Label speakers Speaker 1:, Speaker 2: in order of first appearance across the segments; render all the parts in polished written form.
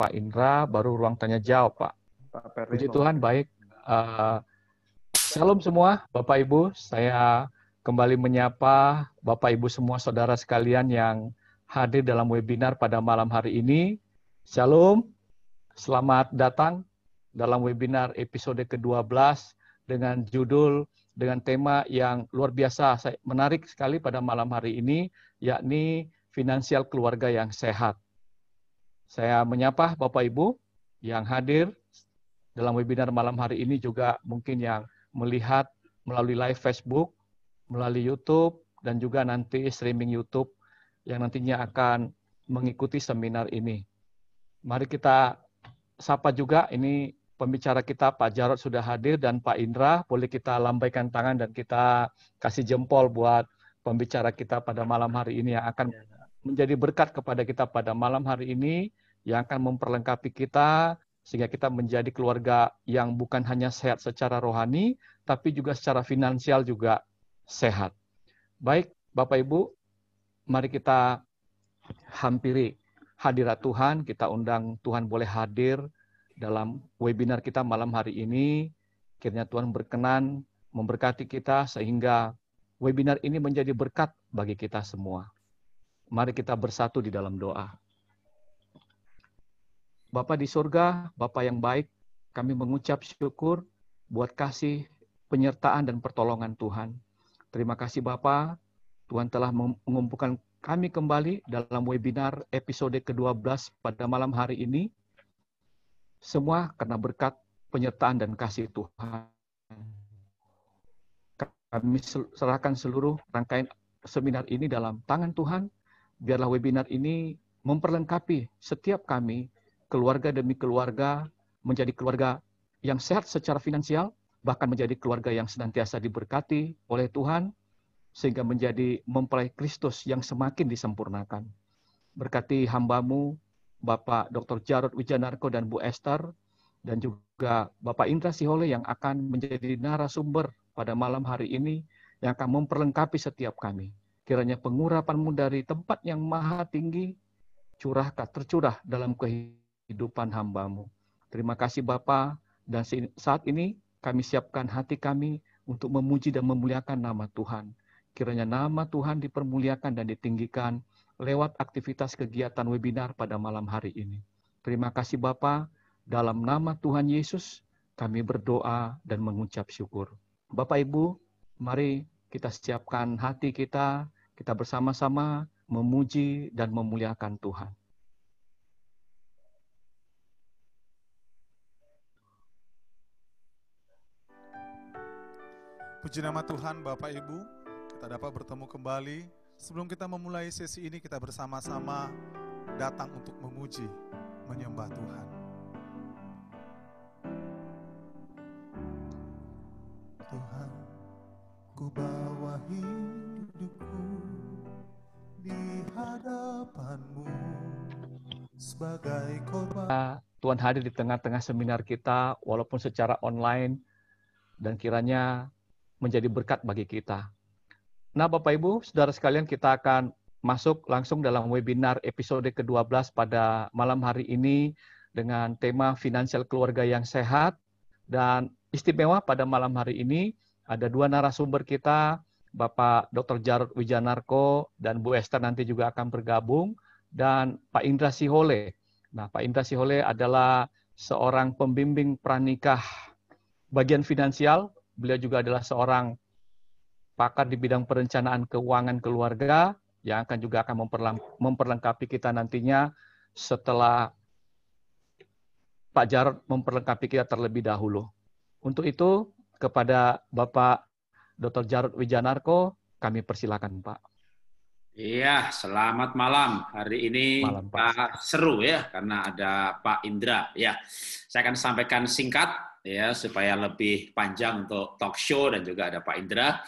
Speaker 1: Pak Indra, baru ruang tanya jawab, Pak. Puji Tuhan, baik. Shalom semua, Bapak Ibu. Saya kembali menyapa Bapak Ibu semua saudara sekalian yang hadir dalam webinar pada malam hari ini. Shalom, selamat datang dalam webinar episode ke-12 dengan judul, dengan tema yang luar biasa, menarik sekali pada malam hari ini, yakni finansial keluarga yang sehat. Saya menyapa Bapak Ibu yang hadir dalam webinar malam hari ini, juga mungkin yang melihat melalui live Facebook, melalui YouTube, dan juga nanti streaming YouTube yang nantinya akan mengikuti seminar ini. Mari kita sapa juga, ini pembicara kita Pak Jarod sudah hadir, dan Pak Indra, boleh kita lambaikan tangan dan kita kasih jempol buat pembicara kita pada malam hari ini yang akan menjadi berkat kepada kita pada malam hari ini, yang akan memperlengkapi kita sehingga kita menjadi keluarga yang bukan hanya sehat secara rohani, tapi juga secara finansial juga sehat. Baik, Bapak Ibu, mari kita hampiri hadirat Tuhan, kita undang Tuhan boleh hadir dalam webinar kita malam hari ini. Kiranya Tuhan berkenan memberkati kita sehingga webinar ini menjadi berkat bagi kita semua. Mari kita bersatu di dalam doa. Bapa di surga, Bapa yang baik, kami mengucap syukur buat kasih, penyertaan, dan pertolongan Tuhan. Terima kasih Bapa, Tuhan telah mengumpulkan kami kembali dalam webinar episode ke-12 pada malam hari ini. Semua karena berkat, penyertaan, dan kasih Tuhan. Kami serahkan seluruh rangkaian seminar ini dalam tangan Tuhan. Biarlah webinar ini memperlengkapi setiap kami, keluarga demi keluarga, menjadi keluarga yang sehat secara finansial, bahkan menjadi keluarga yang senantiasa diberkati oleh Tuhan, sehingga menjadi mempelai Kristus yang semakin disempurnakan. Berkati hamba-Mu, Bapak Dr. Jarod Wijanarko dan Bu Esther, dan juga Bapak Indra Sihole yang akan menjadi narasumber pada malam hari ini, yang akan memperlengkapi setiap kami. Kiranya pengurapan-Mu dari tempat yang maha tinggi, tercurah dalam kehidupan hamba-Mu. Terima kasih Bapa, dan saat ini kami siapkan hati kami untuk memuji dan memuliakan nama Tuhan. Kiranya nama Tuhan dipermuliakan dan ditinggikan lewat aktivitas kegiatan webinar pada malam hari ini. Terima kasih Bapa, dalam nama Tuhan Yesus kami berdoa dan mengucap syukur. Bapak Ibu, mari kita siapkan hati kita bersama-sama memuji dan memuliakan Tuhan.
Speaker 2: Puji nama Tuhan Bapak Ibu, kita dapat bertemu kembali. Sebelum kita memulai sesi ini, kita bersama-sama datang untuk memuji, menyembah Tuhan.
Speaker 3: Tuhan, ku bawa hidupku di hadapan-Mu sebagai korban.
Speaker 1: Tuhan hadir di tengah-tengah seminar kita, walaupun secara online, dan kiranya menjadi berkat bagi kita. Nah, Bapak Ibu, saudara sekalian, kita akan masuk langsung dalam webinar episode ke-12 pada malam hari ini dengan tema finansial keluarga yang sehat. Dan istimewa pada malam hari ini ada dua narasumber kita, Bapak Dr. Jarod Wijanarko dan Bu Esther nanti juga akan bergabung, dan Pak Indra Sihole. Nah, Pak Indra Sihole adalah seorang pembimbing pranikah bagian finansial. Beliau juga adalah seorang pakar di bidang perencanaan keuangan keluarga yang juga akan memperlengkapi kita nantinya setelah Pak Jarod memperlengkapi kita terlebih dahulu. Untuk itu, kepada Bapak Dr. Jarod Wijanarko, kami persilakan Pak.
Speaker 4: Iya, selamat malam. Hari ini
Speaker 1: Malam, Pak.
Speaker 4: seru ya, karena ada Pak Indra. Ya, saya akan sampaikan singkat ya supaya lebih panjang untuk talk show, dan juga ada Pak Indra.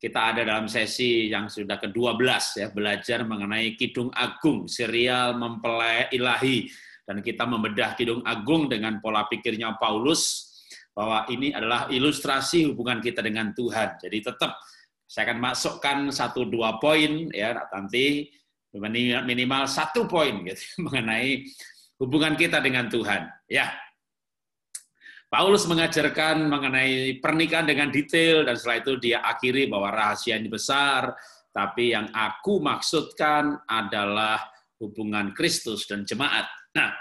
Speaker 4: Kita ada dalam sesi yang sudah ke-12 ya, belajar mengenai Kidung Agung, serial mempelai ilahi, dan kita membedah Kidung Agung dengan pola pikirnya Paulus bahwa ini adalah ilustrasi hubungan kita dengan Tuhan. Jadi tetap saya akan masukkan 1-2 poin ya, nanti minimal 1 poin gitu mengenai hubungan kita dengan Tuhan. Ya, Paulus mengajarkan mengenai pernikahan dengan detail, dan setelah itu dia akhiri bahwa rahasia ini besar, tapi yang aku maksudkan adalah hubungan Kristus dan jemaat. Nah,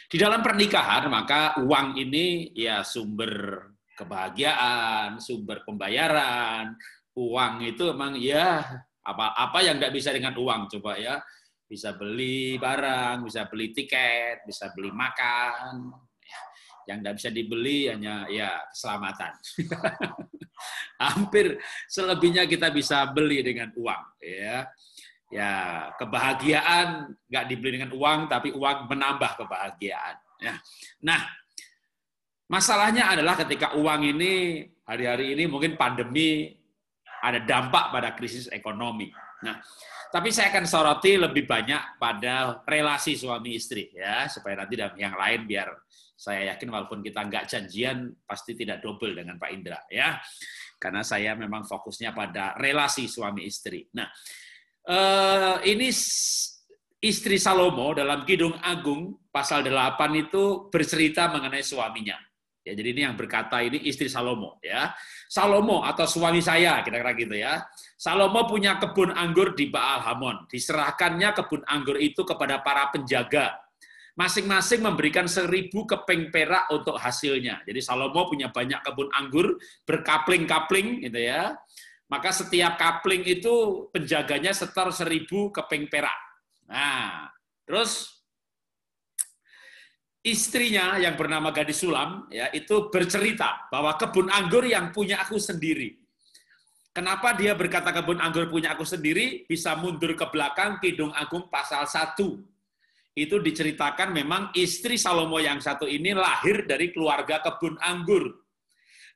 Speaker 4: di dalam pernikahan maka uang ini ya sumber kebahagiaan, sumber pembayaran. Uang itu memang ya apa yang nggak bisa dengan uang, coba ya. Bisa beli barang, bisa beli tiket, bisa beli makan. Yang nggak bisa dibeli hanya ya keselamatan. Hampir selebihnya kita bisa beli dengan uang. Ya, kebahagiaan nggak dibeli dengan uang, tapi uang menambah kebahagiaan. Ya. Nah, masalahnya adalah ketika uang ini hari-hari ini mungkin pandemi ada dampak pada krisis ekonomi. Nah, tapi saya akan soroti lebih banyak pada relasi suami istri, ya, supaya nanti dalam yang lain biar saya yakin walaupun kita nggak janjian pasti tidak double dengan Pak Indra, ya, karena saya memang fokusnya pada relasi suami istri. Nah, ini istri Salomo dalam Kidung Agung pasal 8 itu bercerita mengenai suaminya. Ya, jadi ini yang berkata ini istri Salomo, ya. Salomo atau suami saya, kira-kira gitu ya. Salomo punya kebun anggur di Baal Hamon. Diserahkannya kebun anggur itu kepada para penjaga. Masing-masing memberikan 1000 keping perak untuk hasilnya. Jadi Salomo punya banyak kebun anggur berkapling-kapling gitu ya. Maka setiap kapling itu penjaganya setor 1000 keping perak. Nah, terus istrinya yang bernama Gadis Sulam ya itu bercerita bahwa kebun anggur yang punya aku sendiri. Kenapa dia berkata kebun anggur punya aku sendiri? Bisa mundur ke belakang Kidung Agung pasal 1. Itu diceritakan memang istri Salomo yang satu ini lahir dari keluarga kebun anggur.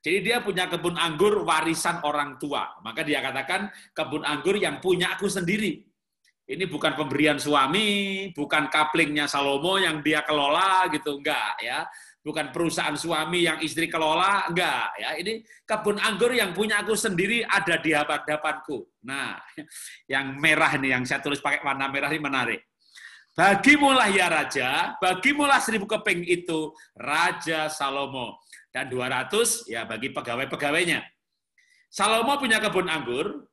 Speaker 4: Jadi dia punya kebun anggur warisan orang tua. Maka dia katakan kebun anggur yang punya aku sendiri. Ini bukan pemberian suami, bukan kaplingnya Salomo yang dia kelola gitu, enggak ya. Bukan perusahaan suami yang istri kelola, enggak ya. Ini kebun anggur yang punya aku sendiri ada di hadapanku. Nah, yang merah ini yang saya tulis pakai warna merah ini menarik. Bagimulah ya raja, bagimulah 1000 keping itu Raja Salomo dan 200 ya bagi pegawai-pegawainya. Salomo punya kebun anggur,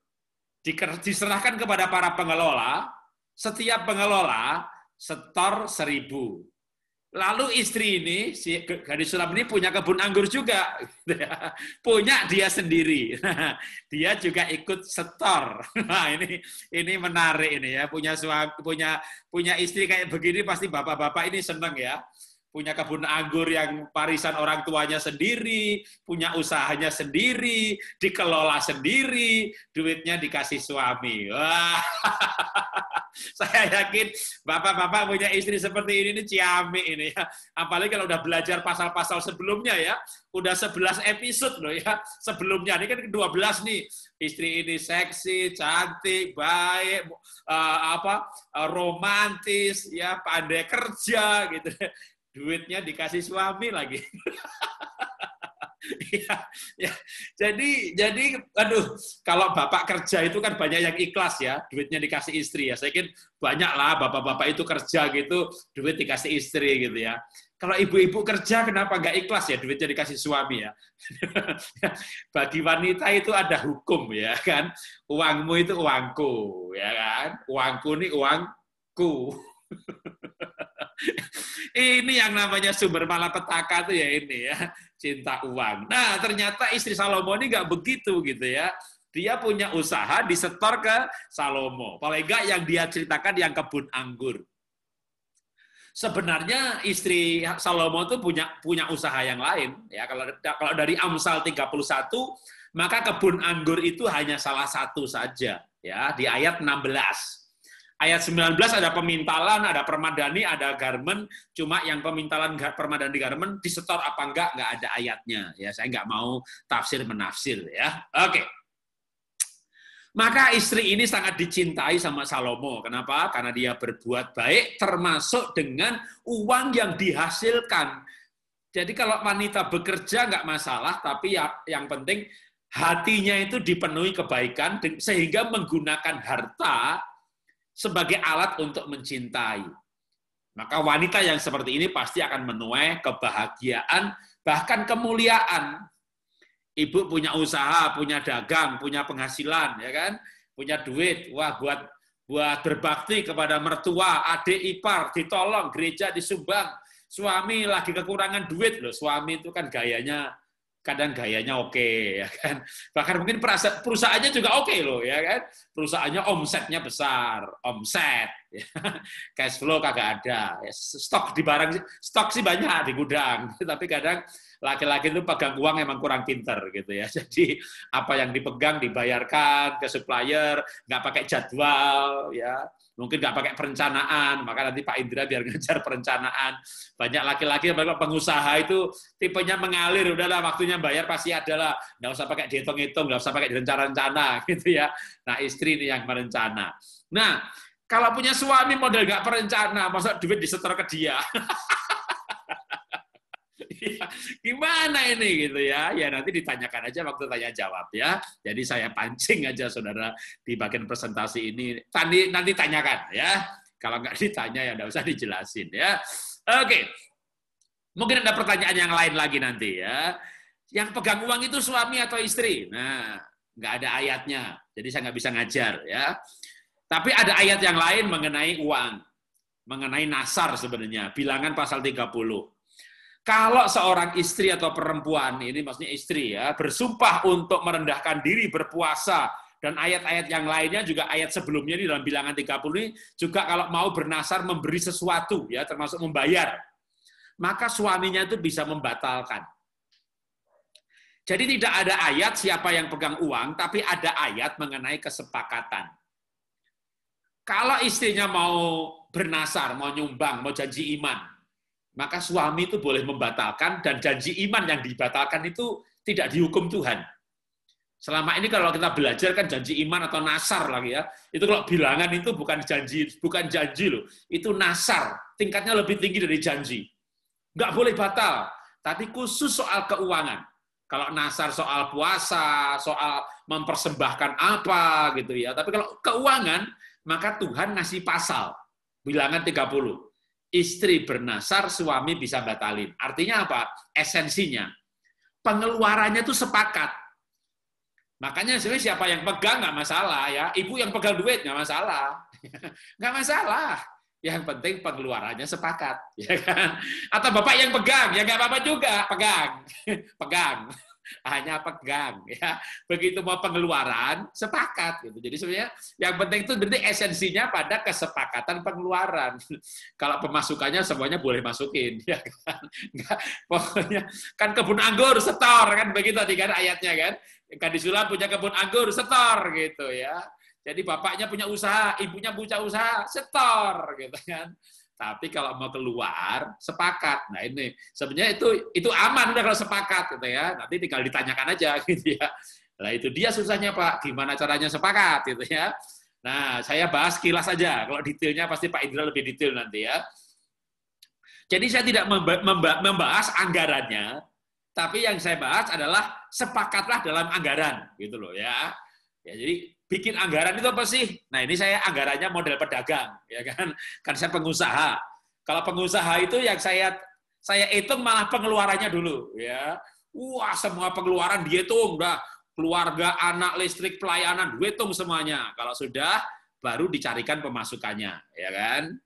Speaker 4: diserahkan kepada para pengelola, setiap pengelola setor 1000. Lalu istri ini, si Gadis Sulam ini punya kebun anggur juga, punya dia sendiri. Dia juga ikut setor. Nah, ini menarik ini ya, punya istri kayak begini pasti bapak-bapak ini seneng ya. Punya kebun anggur yang warisan orang tuanya sendiri, punya usahanya sendiri, dikelola sendiri, duitnya dikasih suami. Wah, saya yakin bapak-bapak punya istri seperti ini ciamik ini ya. Apalagi kalau udah belajar pasal-pasal sebelumnya ya, udah 11 episode loh ya. Sebelumnya ini kan ke-12 nih. Istri ini seksi, cantik, baik, romantis, ya pandai kerja gitu. Duitnya dikasih suami lagi. ya. Jadi aduh, kalau bapak kerja itu kan banyak yang ikhlas ya, duitnya dikasih istri ya. Saya kira banyak lah bapak-bapak itu kerja gitu, duit dikasih istri gitu ya. Kalau ibu-ibu kerja kenapa nggak ikhlas ya, duitnya dikasih suami ya. Bagi wanita itu ada hukum ya kan. Uangmu itu uangku ya kan. Uangku ini uangku. Ini yang namanya sumber malapetaka tuh ya ini ya, cinta uang. Nah, ternyata istri Salomo ini nggak begitu gitu ya. Dia punya usaha disetor ke Salomo. Paling nggak yang dia ceritakan yang kebun anggur. Sebenarnya istri Salomo itu punya usaha yang lain ya. Kalau dari Amsal 31, maka kebun anggur itu hanya salah satu saja ya di ayat 16. Ayat 19 ada pemintalan, ada permadani, ada garmen. Cuma yang pemintalan, permadani, garmen disetor apa enggak ada ayatnya. Ya, saya enggak mau tafsir-menafsir ya. Oke. Maka istri ini sangat dicintai sama Salomo. Kenapa? Karena dia berbuat baik termasuk dengan uang yang dihasilkan. Jadi kalau wanita bekerja enggak masalah, tapi yang penting hatinya itu dipenuhi kebaikan sehingga menggunakan harta sebagai alat untuk mencintai. Maka wanita yang seperti ini pasti akan menuai kebahagiaan, bahkan kemuliaan. Ibu punya usaha, punya dagang, punya penghasilan, ya kan? Punya duit, wah buat berbakti kepada mertua, adik ipar, ditolong, gereja disumbang. Suami lagi kekurangan duit loh, suami itu kan kadang gayanya oke, ya kan. Bahkan mungkin perusahaannya juga oke loh, ya kan. Perusahaannya omsetnya besar, omset, ya. Cash flow kagak ada, stok sih banyak di gudang, tapi kadang laki-laki itu pegang uang emang kurang pinter gitu ya. Jadi apa yang dipegang dibayarkan ke supplier, nggak pakai jadwal, ya. Mungkin nggak pakai perencanaan, maka nanti Pak Indra biar ngejar perencanaan. Banyak laki-laki pengusaha itu tipenya mengalir, udahlah waktunya bayar pasti adalah, nggak usah pakai dihitung-hitung, nggak usah pakai direncana-rencana gitu ya. Nah istri ini yang merencana. Nah kalau punya suami model nggak perencana, masa duit disetor ke dia. Gimana ini gitu ya? Ya nanti ditanyakan aja waktu tanya jawab ya. Jadi saya pancing aja saudara di bagian presentasi ini. Nanti tanyakan ya. Kalau nggak ditanya ya nggak usah dijelasin ya. Oke. Mungkin ada pertanyaan yang lain lagi nanti ya. Yang pegang uang itu suami atau istri? Nah, nggak ada ayatnya. Jadi saya nggak bisa ngajar ya. Tapi ada ayat yang lain mengenai uang. Mengenai nasar sebenarnya. Bilangan pasal 30. Kalau seorang istri atau perempuan, ini maksudnya istri ya, bersumpah untuk merendahkan diri, berpuasa, dan ayat-ayat yang lainnya juga ayat sebelumnya di dalam bilangan 30 ini juga kalau mau bernasar memberi sesuatu ya, termasuk membayar, maka suaminya itu bisa membatalkan. Jadi tidak ada ayat siapa yang pegang uang, tapi ada ayat mengenai kesepakatan. Kalau istrinya mau bernasar, mau nyumbang, mau janji iman, maka suami itu boleh membatalkan, dan janji iman yang dibatalkan itu tidak dihukum Tuhan. Selama ini kalau kita belajar kan janji iman atau nasar lagi ya, itu kalau bilangan itu bukan janji loh, itu nasar, tingkatnya lebih tinggi dari janji. Nggak boleh batal, tapi khusus soal keuangan. Kalau nasar soal puasa, soal mempersembahkan apa gitu ya, tapi kalau keuangan, maka Tuhan ngasih pasal, bilangan 30. Istri bernasar, suami bisa batalin. Artinya apa? Esensinya. Pengeluarannya itu sepakat. Makanya sebenarnya siapa yang pegang nggak masalah ya. Ibu yang pegang duit nggak masalah. Nggak masalah. Yang penting pengeluarannya sepakat. Ya kan? Atau bapak yang pegang, ya nggak apa-apa juga. Pegang. Pegang. Hanya pegang ya. Begitu mau pengeluaran sepakat gitu. Jadi sebenarnya yang penting itu berarti esensinya pada kesepakatan pengeluaran. Kalau pemasukannya semuanya boleh masukin ya kan. Enggak, pokoknya kan kebun anggur setor kan begitu tadi kan ayatnya kan. Gadis Sulam punya kebun anggur setor gitu ya. Jadi bapaknya punya usaha, ibunya punya usaha setor gitu kan. Tapi kalau mau keluar, sepakat. Nah ini sebenarnya itu aman udah kalau sepakat gitu ya. Nanti tinggal ditanyakan aja gitu ya. Nah itu dia susahnya Pak, gimana caranya sepakat gitu ya. Nah saya bahas kilas aja. Kalau detailnya pasti Pak Indra lebih detail nanti ya. Jadi saya tidak membahas anggarannya, tapi yang saya bahas adalah sepakatlah dalam anggaran gitu loh ya. Ya jadi bikin anggaran itu apa sih? Nah ini saya anggarannya model pedagang, ya kan? Kan saya pengusaha. Kalau pengusaha itu yang saya hitung malah pengeluarannya dulu, ya. Wah semua pengeluaran dihitung, udah keluarga, anak, listrik, pelayanan, dihitung semuanya. Kalau sudah, baru dicarikan pemasukannya, ya kan?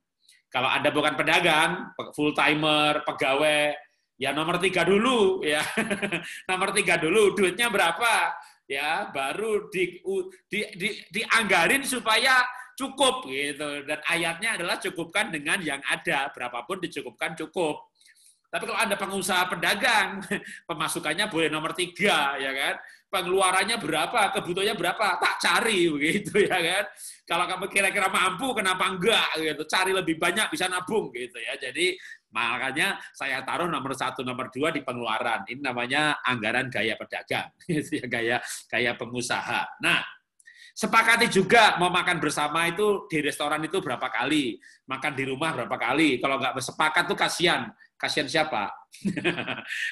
Speaker 4: Kalau Anda bukan pedagang, full timer, pegawai, ya nomor 3 dulu, ya. Nomor 3 dulu, duitnya berapa? Ya baru dianggarin supaya cukup gitu, dan ayatnya adalah cukupkan dengan yang ada, berapapun dicukupkan cukup. Tapi kalau Anda pengusaha pedagang, pemasukannya boleh nomor 3 ya kan, pengeluarannya berapa, kebutuhannya berapa, tak cari begitu ya kan. Kalau kamu kira-kira mampu, kenapa enggak gitu, cari lebih banyak bisa nabung gitu ya. Jadi makanya saya taruh nomor 1, nomor 2 di pengeluaran. Ini namanya anggaran gaya pedagang, gaya pengusaha. Nah, sepakati juga mau makan bersama itu di restoran itu berapa kali, makan di rumah berapa kali. Kalau nggak bersepakat tuh kasihan. Kasihan siapa?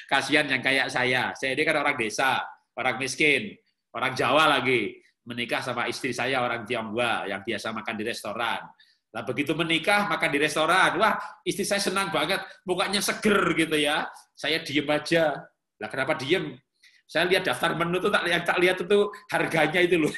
Speaker 4: Kasihan yang kayak saya. Saya ini kan orang desa, orang miskin, orang Jawa lagi, menikah sama istri saya orang Tionghoa yang biasa makan di restoran. Nah, begitu menikah, makan di restoran. Wah, istri saya senang banget, mukanya seger gitu ya. Saya diem aja. Lah kenapa diem? Saya lihat daftar menu tuh tak lihat itu harganya itu loh.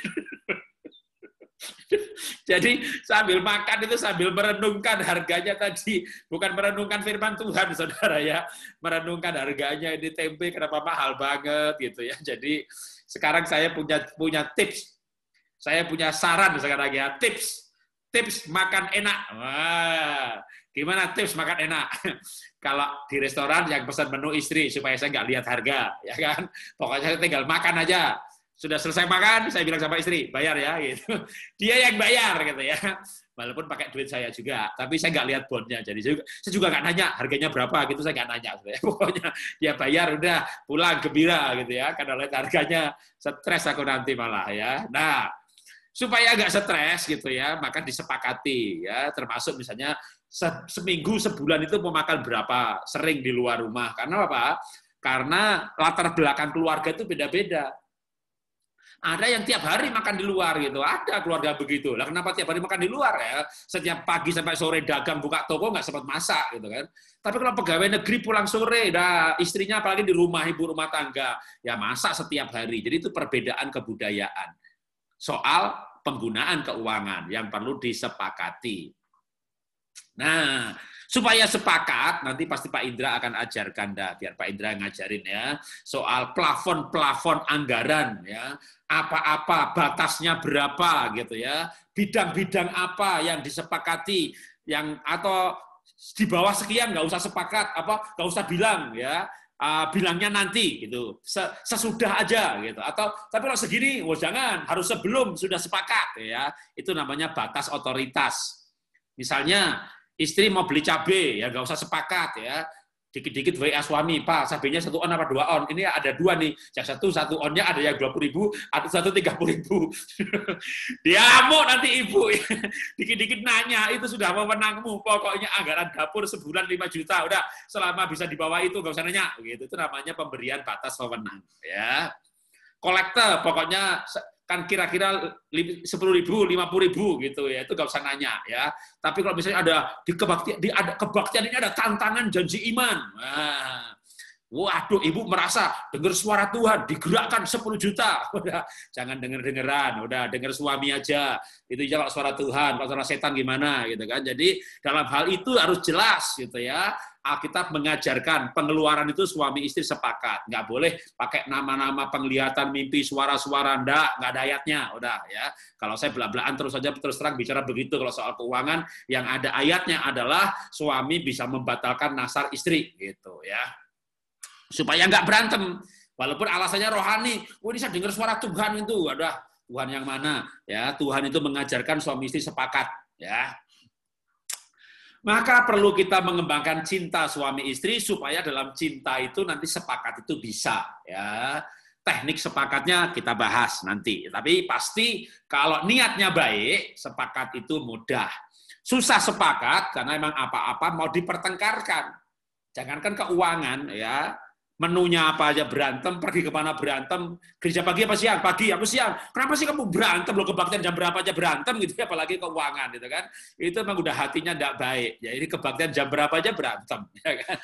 Speaker 4: Jadi sambil makan itu sambil merenungkan harganya tadi, bukan merenungkan firman Tuhan, saudara ya, merenungkan harganya ini tempe kenapa mahal banget gitu ya. Jadi sekarang saya punya tips, saya punya saran sekarang ya, tips makan enak. Wah, gimana tips makan enak? Kalau di restoran yang pesan menu istri supaya saya nggak lihat harga, ya kan? Pokoknya saya tinggal makan aja. Sudah selesai makan, saya bilang sama istri, bayar ya, gitu. Dia yang bayar, gitu ya. Walaupun pakai duit saya juga, tapi saya nggak lihat bondnya. Jadi saya juga nggak nanya harganya berapa, gitu saya nggak nanya. Pokoknya dia bayar, udah pulang gembira, gitu ya. Karena lihat harganya, stres aku nanti malah ya. Nah, supaya nggak stres gitu ya, maka disepakati ya. Termasuk misalnya seminggu, sebulan itu mau makan berapa sering di luar rumah. Karena apa? Karena latar belakang keluarga itu beda-beda. Ada yang tiap hari makan di luar gitu, ada keluarga begitu. Lah kenapa tiap hari makan di luar ya? Setiap pagi sampai sore dagang buka toko nggak sempat masak gitu kan. Tapi kalau pegawai negeri pulang sore, dah istrinya apalagi di rumah, ibu rumah tangga, ya masak setiap hari. Jadi itu perbedaan kebudayaan soal penggunaan keuangan yang perlu disepakati. Nah, supaya sepakat, nanti pasti Pak Indra akan ajarkan dah, biar Pak Indra ngajarin ya, soal plafon-plafon anggaran ya, apa-apa batasnya berapa gitu ya, bidang-bidang apa yang disepakati, yang atau di bawah sekian nggak usah sepakat, nggak usah bilang ya, bilangnya nanti gitu, sesudah aja gitu, atau tapi kalau segini, jangan, harus sebelum sudah sepakat ya, itu namanya batas otoritas. Misalnya istri mau beli cabai, ya nggak usah sepakat ya. Dikit-dikit WA suami, Pak, cabainya 1 on apa 2 on? Ini ada 2 nih. Yang 1 onnya ada yang 20.000, ada 30.000. Diamuk nanti ibu. Dikit-dikit nanya, itu sudah wewenangmu. Pokoknya anggaran dapur sebulan 5 juta. Udah, selama bisa di bawah itu nggak usah nanya. Gitu. Itu namanya pemberian batas wewenang. Ya. Kolektor, pokoknya kan kira-kira 10.000, 50.000 gitu ya, itu nggak usah nanya ya. Tapi kalau misalnya ada kebaktian ini ada tantangan janji iman, nah, waduh ibu merasa dengar suara Tuhan digerakkan 10 juta, udah jangan denger-dengeran, udah denger suami aja. Itu aja kalau suara Tuhan, kalau suara setan gimana gitu kan. Jadi dalam hal itu harus jelas gitu ya. Alkitab mengajarkan pengeluaran itu suami istri sepakat, nggak boleh pakai nama-nama penglihatan, mimpi, suara-suara, nggak ada ayatnya, udah ya. Kalau saya belak-belakan terus terang bicara begitu kalau soal keuangan, yang ada ayatnya adalah suami bisa membatalkan nasar istri, gitu ya. Supaya nggak berantem, walaupun alasannya rohani, ini saya dengar suara Tuhan itu, ada Tuhan yang mana? Ya, Tuhan itu mengajarkan suami istri sepakat, ya. Maka perlu kita mengembangkan cinta suami istri supaya dalam cinta itu nanti sepakat itu bisa ya. Teknik sepakatnya kita bahas nanti. Tapi pasti kalau niatnya baik, sepakat itu mudah. Susah sepakat karena memang apa-apa mau dipertengkarkan. Jangankan keuangan ya. Menunya apa aja berantem, pergi kemana berantem, gereja pagi apa siang? Pagi, aku siang. Kenapa sih kamu berantem? Lo kebaktian jam berapa aja berantem gitu ya, apalagi keuangan gitu kan. Itu memang udah hatinya enggak baik. Ya ini kebaktian jam berapa aja berantem ya kan.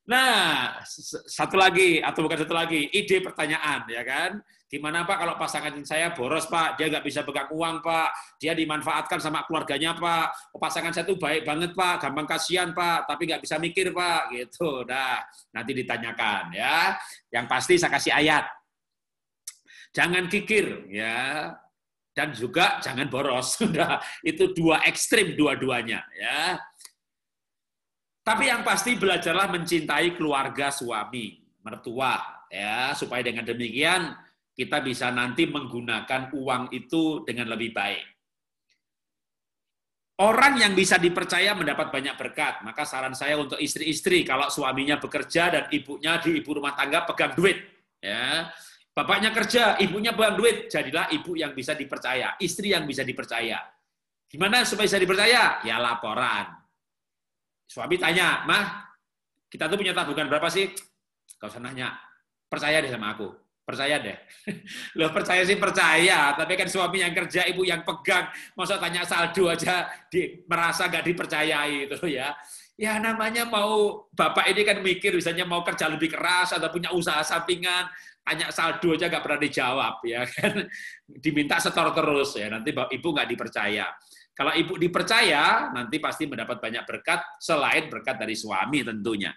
Speaker 4: Nah, satu lagi atau bukan satu lagi, ide pertanyaan ya kan. Gimana Pak kalau pasangan saya boros Pak, dia nggak bisa pegang uang Pak, dia dimanfaatkan sama keluarganya Pak, pasangan saya tuh baik banget Pak, gampang kasihan Pak, tapi nggak bisa mikir Pak, gitu. Nah, nanti ditanyakan ya. Yang pasti saya kasih ayat. Jangan kikir ya, dan juga jangan boros. Sudah itu dua ekstrim dua-duanya ya. Tapi yang pasti belajarlah mencintai keluarga suami, mertua ya, supaya dengan demikian kita bisa nanti menggunakan uang itu dengan lebih baik. Orang yang bisa dipercaya mendapat banyak berkat. Maka saran saya untuk istri-istri, kalau suaminya bekerja dan ibunya di ibu rumah tangga pegang duit. Ya. Bapaknya kerja, ibunya pegang duit. Jadilah ibu yang bisa dipercaya, istri yang bisa dipercaya. Gimana supaya bisa dipercaya? Ya laporan. Suami tanya, Mah, kita tuh punya tabungan berapa sih? Gak usah nanya. Percaya deh sama aku. Percaya deh. Loh, percaya sih percaya, tapi kan suami yang kerja, ibu yang pegang, masa tanya saldo aja merasa nggak dipercayai itu ya. Ya namanya mau bapak ini kan mikir misalnya mau kerja lebih keras atau punya usaha sampingan, tanya saldo aja nggak pernah dijawab ya kan. Diminta setor terus ya, nanti ibu nggak dipercaya. Kalau ibu dipercaya, nanti pasti mendapat banyak berkat selain berkat dari suami tentunya.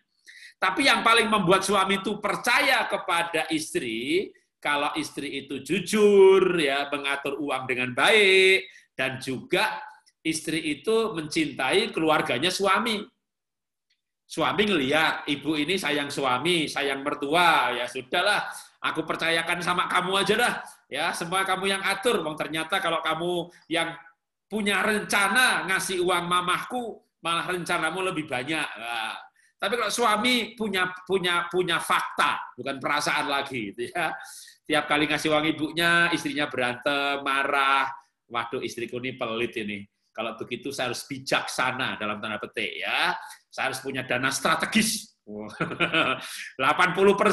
Speaker 4: Tapi yang paling membuat suami itu percaya kepada istri, kalau istri itu jujur, ya mengatur uang dengan baik, dan juga istri itu mencintai keluarganya suami. Suami ngelihat ibu ini sayang suami, sayang mertua, ya sudahlah, aku percayakan sama kamu aja dah, ya semua kamu yang atur. Bang ternyata kalau kamu yang punya rencana ngasih uang mamahku, malah rencanamu lebih banyak. Nah, tapi kalau suami punya fakta, bukan perasaan lagi, gitu ya. Tiap kali ngasih uang ibunya, istrinya berantem, marah. Waduh, istriku ini pelit ini. Kalau begitu saya harus bijaksana dalam tanda petik ya. Saya harus punya dana strategis. 80%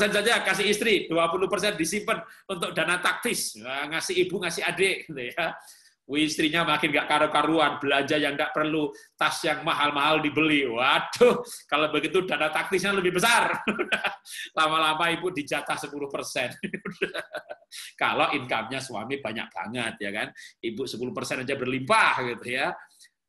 Speaker 4: saja kasih istri, 20% disimpan untuk dana taktis. Ngasih ibu, ngasih adik, gitu ya. Istrinya makin nggak karu-karuan, belanja yang nggak perlu, tas yang mahal-mahal dibeli. Waduh, kalau begitu dana taktisnya lebih besar. Lama-lama ibu dijatah 10%. Kalau income-nya suami banyak banget, ya kan? Ibu 10% aja berlimpah, gitu ya.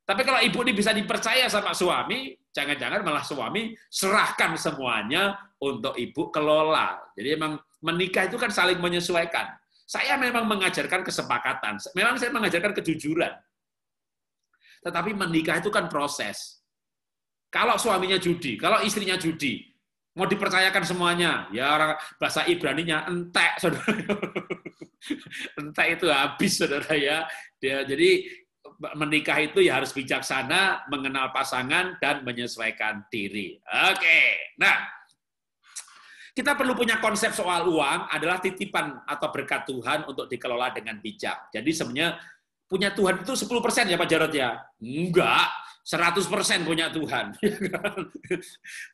Speaker 4: Tapi kalau ibu ini bisa dipercaya sama suami, jangan-jangan malah suami serahkan semuanya untuk ibu kelola. Jadi memang menikah itu kan saling menyesuaikan. Saya memang mengajarkan kesepakatan, memang saya mengajarkan kejujuran. Tetapi menikah itu kan proses. Kalau suaminya judi, kalau istrinya judi, mau dipercayakan semuanya, ya orang bahasa Ibraninya entek, saudara. Entek itu habis, saudara ya. Jadi menikah itu ya harus bijaksana, mengenal pasangan dan menyesuaikan diri. Oke, nah. Kita perlu punya konsep soal uang adalah titipan atau berkat Tuhan untuk dikelola dengan bijak. Jadi sebenarnya punya Tuhan itu 10% ya Pak Jarod ya? Enggak, 100% punya Tuhan.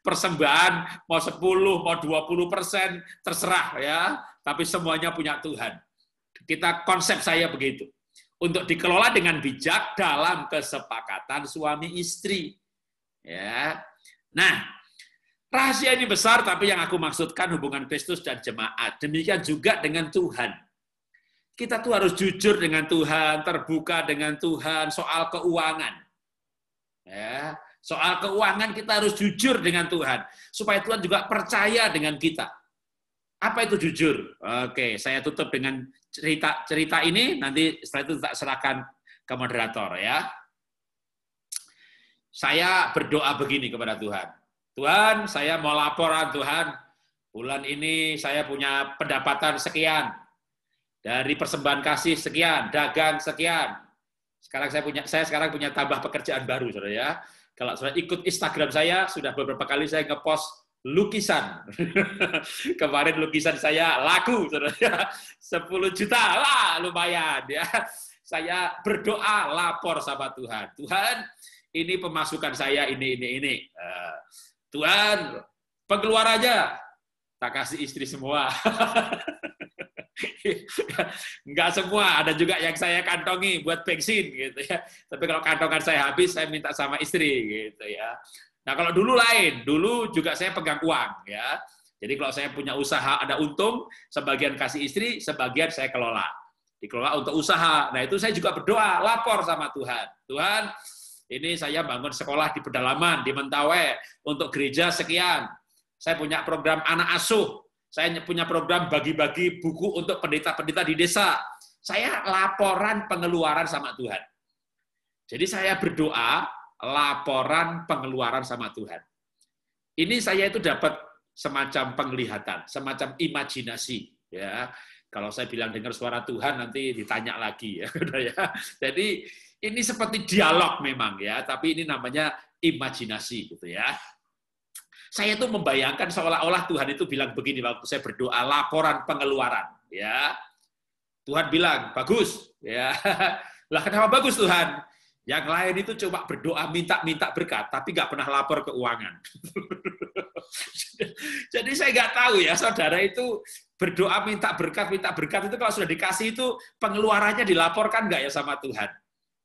Speaker 4: Persembahan mau 10, mau 20%, terserah ya. Tapi semuanya punya Tuhan. Konsep saya begitu. Untuk dikelola dengan bijak dalam kesepakatan suami istri. Ya. Nah, rahasia ini besar, tapi yang aku maksudkan hubungan Kristus dan jemaat. Demikian juga dengan Tuhan. Kita tuh harus jujur dengan Tuhan, terbuka dengan Tuhan, soal keuangan. Ya, soal keuangan kita harus jujur dengan Tuhan, supaya Tuhan juga percaya dengan kita. Apa itu jujur? Oke, saya tutup dengan cerita ini, nanti setelah itu tak serahkan ke moderator ya. Saya berdoa begini kepada Tuhan. Tuhan, saya mau laporan Tuhan, bulan ini saya punya pendapatan sekian, dari persembahan kasih sekian, dagang sekian. Saya sekarang punya tambah pekerjaan baru, saudara ya. Kalau saudara ikut Instagram saya, sudah beberapa kali saya ngepost lukisan. Kemarin lukisan saya laku, saudara ya. 10 juta, wah lumayan ya. Saya berdoa lapor sama Tuhan. Tuhan, ini pemasukan saya ini. Tuhan, pengeluar aja, tak kasih istri semua. Enggak semua, ada juga yang saya kantongi buat bensin gitu ya. Tapi kalau kantongan saya habis, saya minta sama istri gitu ya. Nah kalau dulu lain, dulu juga saya pegang uang ya. Jadi kalau saya punya usaha ada untung, sebagian kasih istri, sebagian saya kelola. Dikelola untuk usaha. Nah itu saya juga berdoa, lapor sama Tuhan. Tuhan, ini saya bangun sekolah di pedalaman, di Mentawai, untuk gereja sekian. Saya punya program anak asuh. Saya punya program bagi-bagi buku untuk pendeta-pendeta di desa. Saya laporan pengeluaran sama Tuhan. Jadi saya berdoa, laporan pengeluaran sama Tuhan. Ini saya itu dapat semacam penglihatan, semacam imajinasi. Ya, kalau saya bilang dengar suara Tuhan, nanti ditanya lagi. Ya. Jadi, ini seperti dialog memang ya, tapi ini namanya imajinasi gitu ya. Saya tuh membayangkan seolah-olah Tuhan itu bilang begini waktu saya berdoa laporan pengeluaran ya. Tuhan bilang, "Bagus." Ya. Lah kenapa bagus Tuhan? Yang lain itu coba berdoa minta berkat tapi nggak pernah lapor keuangan. Jadi saya nggak tahu ya, saudara itu berdoa minta berkat itu kalau sudah dikasih itu pengeluarannya dilaporkan nggak ya sama Tuhan?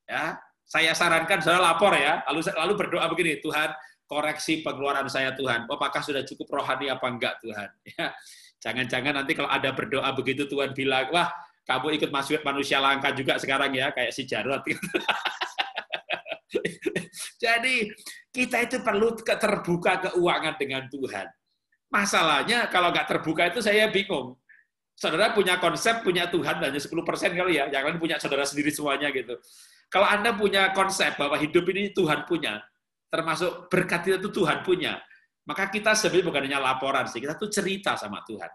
Speaker 4: Ya, saya sarankan saudara lapor ya, lalu berdoa begini, Tuhan koreksi pengeluaran saya Tuhan, apakah sudah cukup rohani apa enggak Tuhan? Ya, jangan-jangan nanti kalau ada berdoa begitu Tuhan bilang, wah kamu ikut masuk manusia langka juga sekarang ya, kayak si Jarot. Jadi kita itu perlu terbuka keuangan dengan Tuhan. Masalahnya kalau nggak terbuka itu saya bingung. Saudara punya konsep, punya Tuhan hanya 10% kali ya, yang lain punya saudara sendiri semuanya gitu. Kalau Anda punya konsep bahwa hidup ini Tuhan punya, termasuk berkat itu Tuhan punya, maka kita sebenarnya bukan hanya laporan sih, kita tuh cerita sama Tuhan.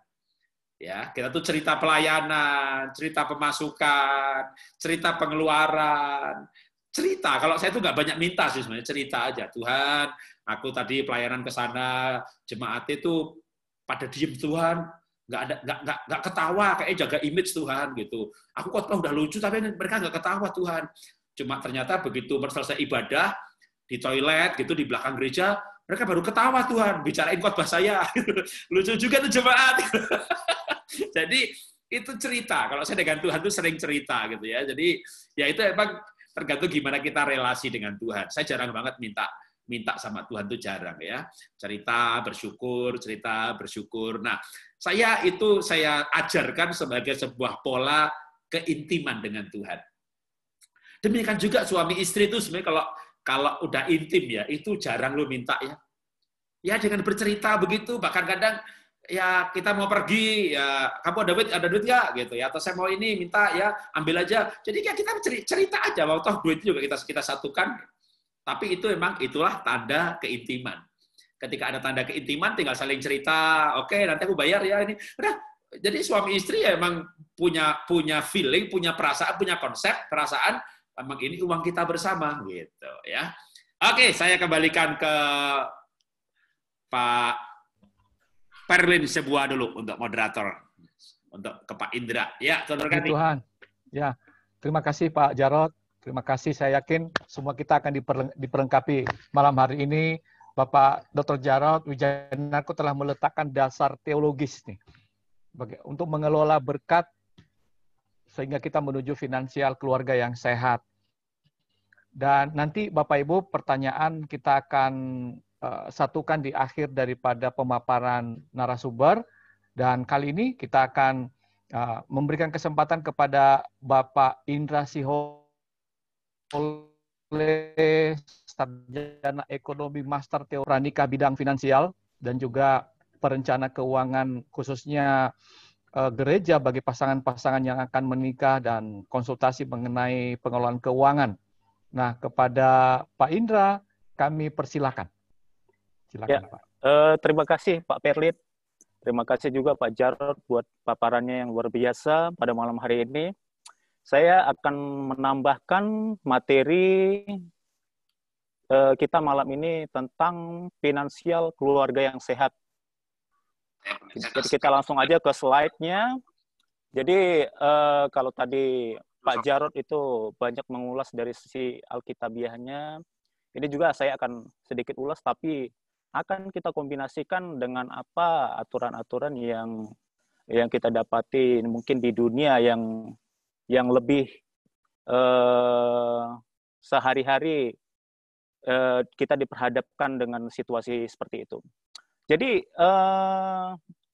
Speaker 4: Ya, kita tuh cerita pelayanan, cerita pemasukan, cerita pengeluaran, cerita. Kalau saya tuh nggak banyak minta sih sebenarnya, cerita aja. Tuhan, aku tadi pelayanan ke sana, jemaat itu pada diem Tuhan, nggak ketawa, kayak jaga image Tuhan gitu. Aku khotbah udah lucu tapi mereka nggak ketawa Tuhan. Cuma ternyata begitu selesai ibadah di toilet gitu di belakang gereja, mereka baru ketawa Tuhan, bicarain khotbah saya. Lucu juga tuh jemaat. Jadi itu cerita. Kalau saya dengan Tuhan itu sering cerita gitu ya. Jadi ya itu emang tergantung gimana kita relasi dengan Tuhan. Saya jarang banget minta sama Tuhan tuh jarang ya. Cerita bersyukur. Nah, saya ajarkan sebagai sebuah pola keintiman dengan Tuhan. Demikian juga suami istri itu sebenarnya kalau udah intim ya, itu jarang lo minta ya. Ya dengan bercerita begitu, bahkan kadang ya kita mau pergi ya kamu ada duit nggak gitu ya, atau saya mau ini minta ya ambil aja. Jadi ya kita cerita aja, waktu duit juga kita satukan. Tapi itu memang itulah tanda keintiman. Ketika ada tanda keintiman tinggal saling cerita, oke nanti aku bayar ya ini. Udah. Jadi suami istri ya emang punya feeling, punya perasaan, punya konsep, perasaan memang ini uang kita bersama gitu ya. Oke, saya kembalikan ke Pak Perlin sebuah dulu untuk moderator, untuk ke Pak Indra. Ya, saudara kami.
Speaker 1: Tuhan. Ya, terima kasih Pak Jarot. Terima kasih. Saya yakin semua kita akan diperlengkapi malam hari ini. Bapak Dr. Jarot Wijanarko telah meletakkan dasar teologis nih untuk mengelola berkat sehingga kita menuju finansial keluarga yang sehat. Dan nanti Bapak Ibu pertanyaan kita akan satukan di akhir daripada pemaparan narasumber, dan kali ini kita akan memberikan kesempatan kepada Bapak Indra Sihole, sarjana ekonomi, master teori pranikah bidang finansial dan juga perencana keuangan khususnya gereja bagi pasangan-pasangan yang akan menikah dan konsultasi mengenai pengelolaan keuangan. Nah, kepada Pak Indra kami persilakan. Silakan,
Speaker 5: ya,
Speaker 1: Pak.
Speaker 5: Terima kasih Pak Perlit. Terima kasih juga Pak Jarot buat paparannya yang luar biasa pada malam hari ini. Saya akan menambahkan materi kita malam ini tentang finansial keluarga yang sehat. Jadi kita langsung aja ke slide-nya. Jadi kalau tadi Pak Jarot itu banyak mengulas dari sisi alkitabiahnya, ini juga saya akan sedikit ulas, tapi akan kita kombinasikan dengan apa aturan-aturan yang kita dapati mungkin di dunia yang lebih sehari-hari kita diperhadapkan dengan situasi seperti itu. Jadi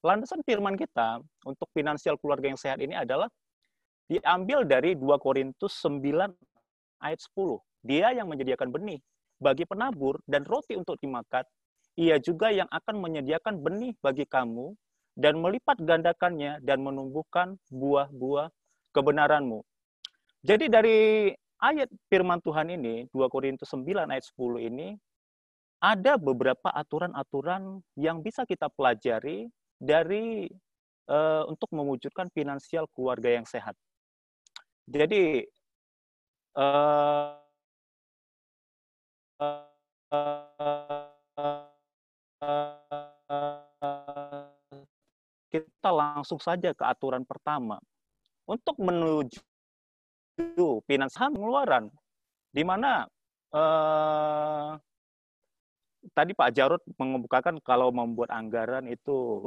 Speaker 5: landasan firman kita untuk finansial keluarga yang sehat ini adalah diambil dari 2 Korintus 9 ayat 10. Dia yang menyediakan benih bagi penabur dan roti untuk dimakan, ia juga yang akan menyediakan benih bagi kamu dan melipat gandakannya dan menumbuhkan buah-buah kebenaranmu. Jadi dari ayat firman Tuhan ini, 2 Korintus 9 ayat 10 ini, ada beberapa aturan-aturan yang bisa kita pelajari dari untuk mewujudkan finansial keluarga yang sehat. Jadi kita langsung saja ke aturan pertama. Untuk menuju finansial pengeluaran, di mana tadi Pak Jarot mengemukakan kalau membuat anggaran itu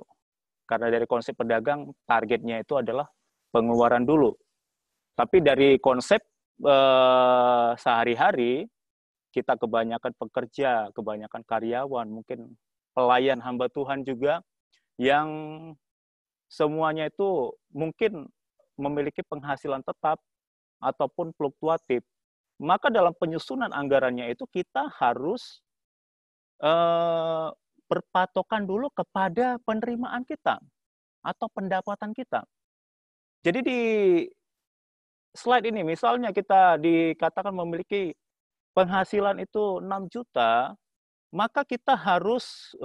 Speaker 5: Karena dari konsep pedagang, targetnya itu adalah pengeluaran dulu. Tapi dari konsep sehari-hari, kita kebanyakan pekerja, kebanyakan karyawan, mungkin pelayan hamba Tuhan juga, yang semuanya itu mungkin memiliki penghasilan tetap ataupun fluktuatif. Maka dalam penyusunan anggarannya itu kita harus berpatokan dulu kepada penerimaan kita atau pendapatan kita. Jadi di slide ini misalnya kita dikatakan memiliki penghasilan itu 6 juta, maka kita harus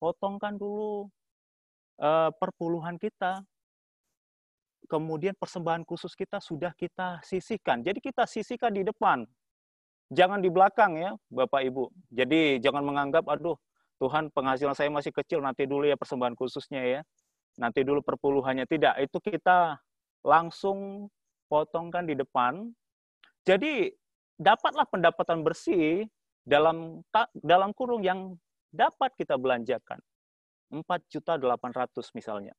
Speaker 5: potongkan dulu perpuluhan kita. Kemudian persembahan khusus kita sudah kita sisihkan. Jadi kita sisihkan di depan. Jangan di belakang ya, Bapak Ibu. Jadi jangan menganggap, aduh, Tuhan penghasilan saya masih kecil, nanti dulu ya persembahan khususnya ya. Nanti dulu perpuluhannya. Tidak, itu kita langsung potongkan di depan. Jadi dapatlah pendapatan bersih dalam kurung yang dapat kita belanjakan. 4.800.000 misalnya.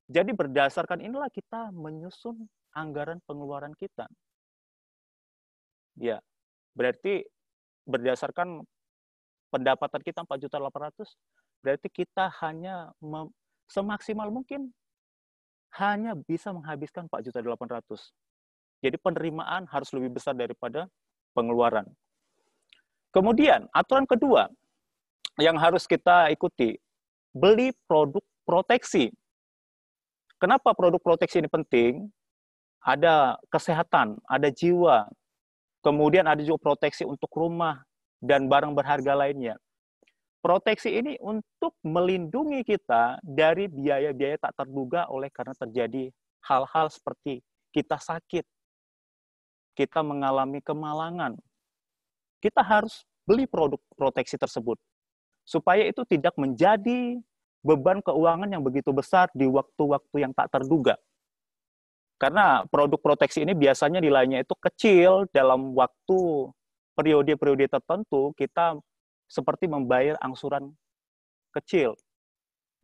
Speaker 5: Jadi berdasarkan inilah kita menyusun anggaran pengeluaran kita. Ya, berarti berdasarkan pendapatan kita 4.800.000, berarti kita hanya semaksimal mungkin hanya bisa menghabiskan 4.800.000. Jadi penerimaan harus lebih besar daripada pengeluaran. Kemudian aturan kedua yang harus kita ikuti, beli produk proteksi. Kenapa produk proteksi ini penting? Ada kesehatan, ada jiwa, kemudian ada juga proteksi untuk rumah dan barang berharga lainnya. Proteksi ini untuk melindungi kita dari biaya-biaya tak terduga oleh karena terjadi hal-hal seperti kita sakit, kita mengalami kemalangan. Kita harus beli produk proteksi tersebut supaya itu tidak menjadi beban keuangan yang begitu besar di waktu-waktu yang tak terduga. Karena produk proteksi ini biasanya nilainya itu kecil dalam waktu periode-periode tertentu kita seperti membayar angsuran kecil.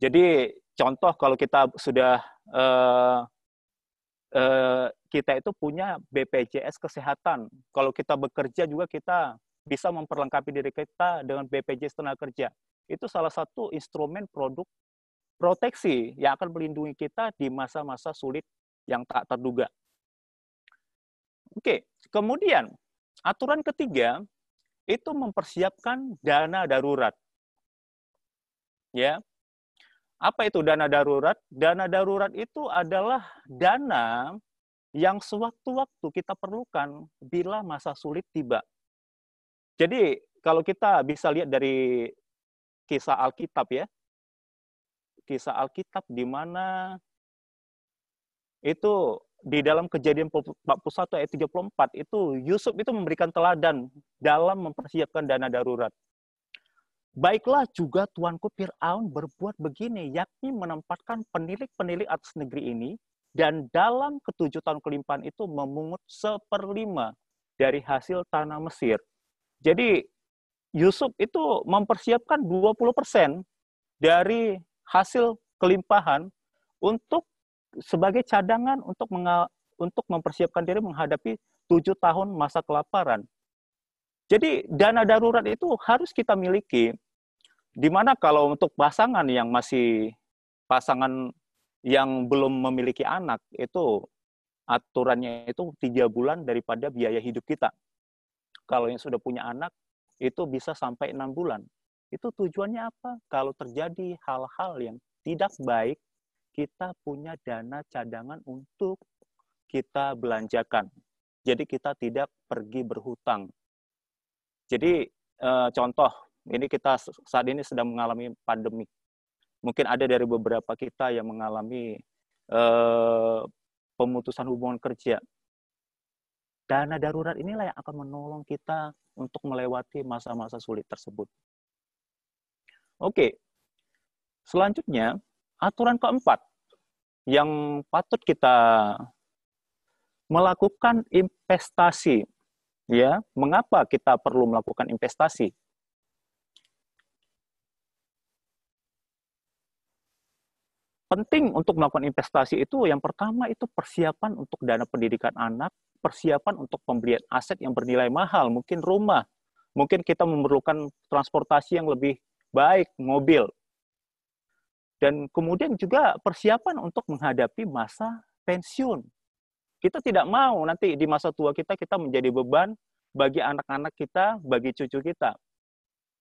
Speaker 5: Jadi contoh kalau kita sudah kita itu punya BPJS Kesehatan. Kalau kita bekerja juga kita bisa memperlengkapi diri kita dengan BPJS Tenaga Kerja. Itu salah satu instrumen produk proteksi yang akan melindungi kita di masa-masa sulit yang tak terduga. Oke, kemudian aturan ketiga itu mempersiapkan dana darurat. Ya. Apa itu dana darurat? Dana darurat itu adalah dana yang sewaktu-waktu kita perlukan bila masa sulit tiba. Jadi, kalau kita bisa lihat dari kisah Alkitab ya, kisah Alkitab di mana itu di dalam Kejadian 41 ayat 34 itu Yusuf itu memberikan teladan dalam mempersiapkan dana darurat. Baiklah juga tuanku Fir'aun berbuat begini, yakni menempatkan penilik-penilik atas negeri ini, dan dalam ke-7 tahun kelimpahan itu memungut 1/5 dari hasil tanah Mesir. Jadi Yusuf itu mempersiapkan 20% dari hasil kelimpahan untuk sebagai cadangan untuk mempersiapkan diri menghadapi 7 tahun masa kelaparan. Jadi dana darurat itu harus kita miliki, di mana kalau untuk pasangan yang belum memiliki anak, itu aturannya itu 3 bulan daripada biaya hidup kita. Kalau yang sudah punya anak, itu bisa sampai 6 bulan. Itu tujuannya apa? Kalau terjadi hal-hal yang tidak baik, kita punya dana cadangan untuk kita belanjakan. Jadi kita tidak pergi berhutang. Jadi contoh, ini kita saat ini sedang mengalami pandemi. Mungkin ada dari beberapa kita yang mengalami pemutusan hubungan kerja. Dana darurat inilah yang akan menolong kita untuk melewati masa-masa sulit tersebut. Oke, selanjutnya aturan keempat yang patut kita melakukan investasi. Ya, mengapa kita perlu melakukan investasi? penting untuk melakukan investasi itu yang pertama itu persiapan untuk dana pendidikan anak, persiapan untuk pembelian aset yang bernilai mahal, mungkin rumah, mungkin kita memerlukan transportasi yang lebih baik, mobil. Dan kemudian juga persiapan untuk menghadapi masa pensiun. Kita tidak mau nanti di masa tua kita menjadi beban bagi anak-anak kita, bagi cucu kita.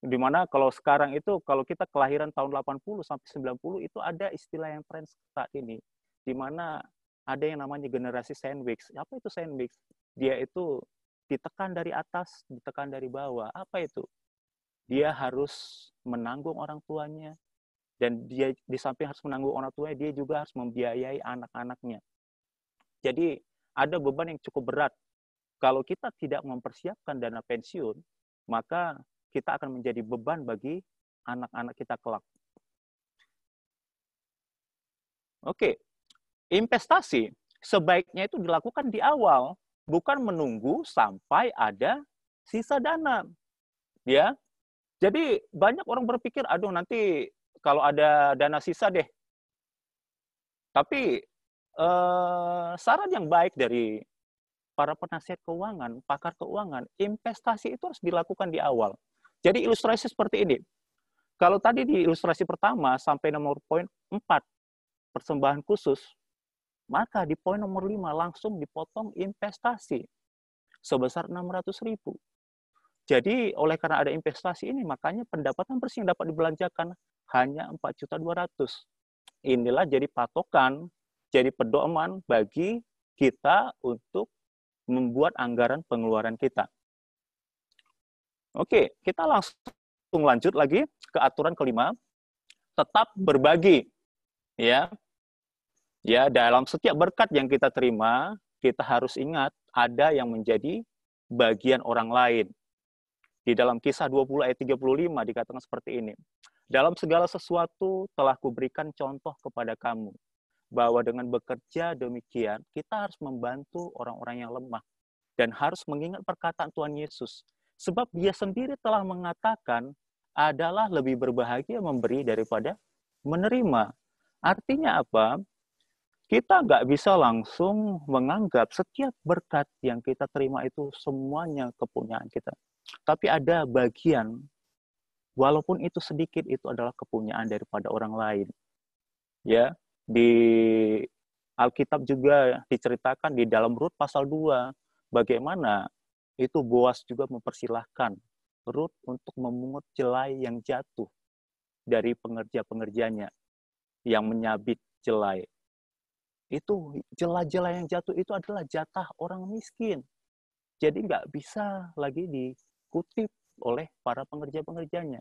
Speaker 5: Dimana kalau sekarang itu, kalau kita kelahiran tahun 80 sampai 90, itu ada istilah yang tren saat ini. Dimana ada yang namanya generasi sandwich. Apa itu sandwich? Dia itu ditekan dari atas, ditekan dari bawah. Apa itu? Dia harus menanggung orang tuanya. Dan dia di samping harus menanggung orang tuanya, dia juga harus membiayai anak-anaknya. Jadi ada beban yang cukup berat. Kalau kita tidak mempersiapkan dana pensiun, maka kita akan menjadi beban bagi anak-anak kita kelak. Oke, investasi sebaiknya itu dilakukan di awal, bukan menunggu sampai ada sisa dana. Ya, jadi banyak orang berpikir, aduh nanti kalau ada dana sisa deh. Tapi saran yang baik dari para penasihat keuangan, pakar keuangan, investasi itu harus dilakukan di awal. Jadi ilustrasi seperti ini. Kalau tadi di ilustrasi pertama sampai nomor poin 4, persembahan khusus, maka di poin nomor 5 langsung dipotong investasi sebesar 600.000. Jadi oleh karena ada investasi ini, makanya pendapatan bersih yang dapat dibelanjakan hanya 4.200.000. Inilah jadi patokan, jadi pedoman bagi kita untuk membuat anggaran pengeluaran kita. Oke, kita langsung lanjut lagi ke aturan kelima. Tetap berbagi. Ya, dalam setiap berkat yang kita terima, kita harus ingat ada yang menjadi bagian orang lain. Di dalam Kisah 20 ayat 35 dikatakan seperti ini. Dalam segala sesuatu telah kuberikan contoh kepada kamu, bahwa dengan bekerja demikian, kita harus membantu orang-orang yang lemah. Dan harus mengingat perkataan Tuhan Yesus. Sebab dia sendiri telah mengatakan adalah lebih berbahagia memberi daripada menerima. Artinya apa? Kita nggak bisa langsung menganggap setiap berkat yang kita terima itu semuanya kepunyaan kita. Tapi ada bagian, walaupun itu sedikit, itu adalah kepunyaan daripada orang lain. Ya, di Alkitab juga diceritakan di dalam Rut pasal 2, bagaimana itu Boas juga mempersilahkan Rut untuk memungut jelai yang jatuh dari pengerja-pengerjanya yang menyabit jelai. Itu jelai-jelai yang jatuh itu adalah jatah orang miskin. Jadi nggak bisa lagi dikutip oleh para pengerja-pengerjanya.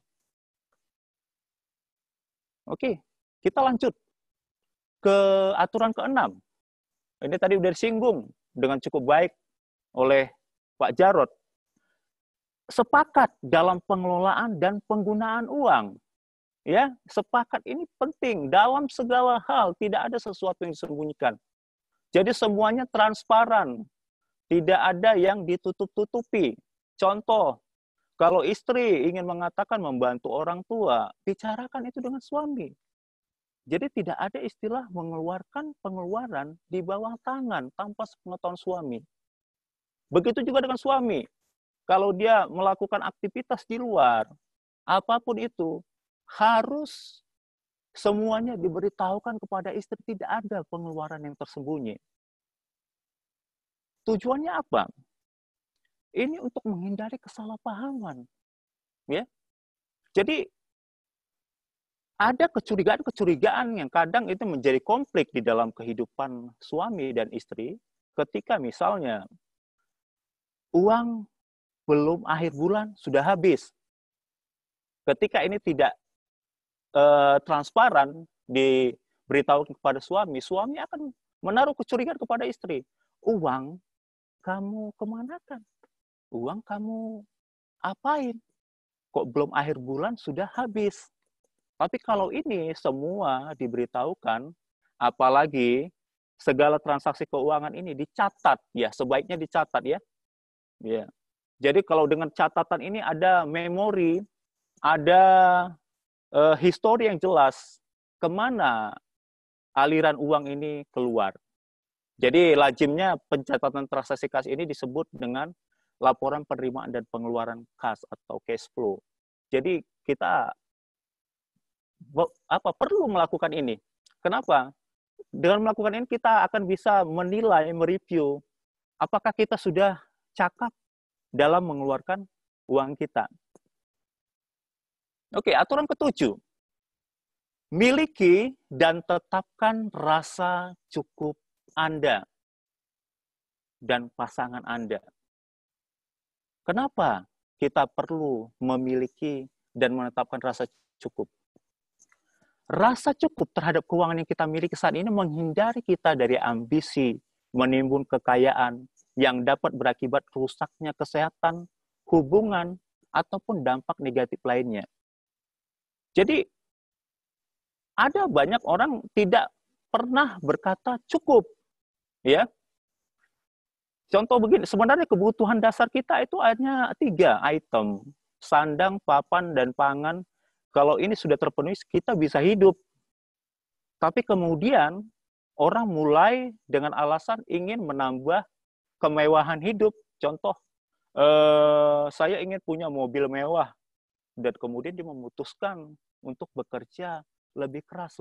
Speaker 5: Oke, kita lanjut ke aturan ke-6. Ini tadi udah disinggung dengan cukup baik oleh Pak Jarod. Sepakat dalam pengelolaan dan penggunaan uang. Ya, sepakat ini penting dalam segala hal, tidak ada sesuatu yang disembunyikan. Jadi semuanya transparan. Tidak ada yang ditutup-tutupi. Contoh, kalau istri ingin mengatakan membantu orang tua, bicarakan itu dengan suami. Jadi tidak ada istilah mengeluarkan pengeluaran di bawah tangan tanpa sepengetahuan suami. Begitu juga dengan suami. Kalau dia melakukan aktivitas di luar, apapun itu, harus semuanya diberitahukan kepada istri, tidak ada pengeluaran yang tersembunyi. Tujuannya apa? Ini untuk menghindari kesalahpahaman. Ya. Jadi ada kecurigaan-kecurigaan yang kadang itu menjadi konflik di dalam kehidupan suami dan istri ketika misalnya uang belum akhir bulan sudah habis. Ketika ini tidak transparan diberitahu kepada suami, suami akan menaruh kecurigaan kepada istri. Uang kamu kemanakan? Uang kamu apain? Kok belum akhir bulan sudah habis? Tapi kalau ini semua diberitahukan, apalagi segala transaksi keuangan ini dicatat, ya sebaiknya dicatat ya. Ya. Jadi kalau dengan catatan ini ada memori, ada histori yang jelas kemana aliran uang ini keluar. Jadi lazimnya pencatatan transaksi kas ini disebut dengan laporan penerimaan dan pengeluaran kas atau cash flow. Jadi kita perlu melakukan ini. Kenapa? Dengan melakukan ini kita akan bisa menilai, mereview apakah kita sudah cakap dalam mengeluarkan uang kita. Oke, aturan ke-7. Miliki dan tetapkan rasa cukup Anda dan pasangan Anda. Kenapa kita perlu memiliki dan menetapkan rasa cukup? Rasa cukup terhadap keuangan yang kita miliki saat ini menghindari kita dari ambisi, menimbun kekayaan yang dapat berakibat rusaknya kesehatan, hubungan, ataupun dampak negatif lainnya. Jadi, ada banyak orang tidak pernah berkata cukup. Ya, contoh begini, sebenarnya kebutuhan dasar kita itu hanya 3 item, sandang, papan, dan pangan. Kalau ini sudah terpenuhi, kita bisa hidup. Tapi kemudian orang mulai dengan alasan ingin menambah kemewahan hidup. Contoh, saya ingin punya mobil mewah, dan kemudian dia memutuskan untuk bekerja lebih keras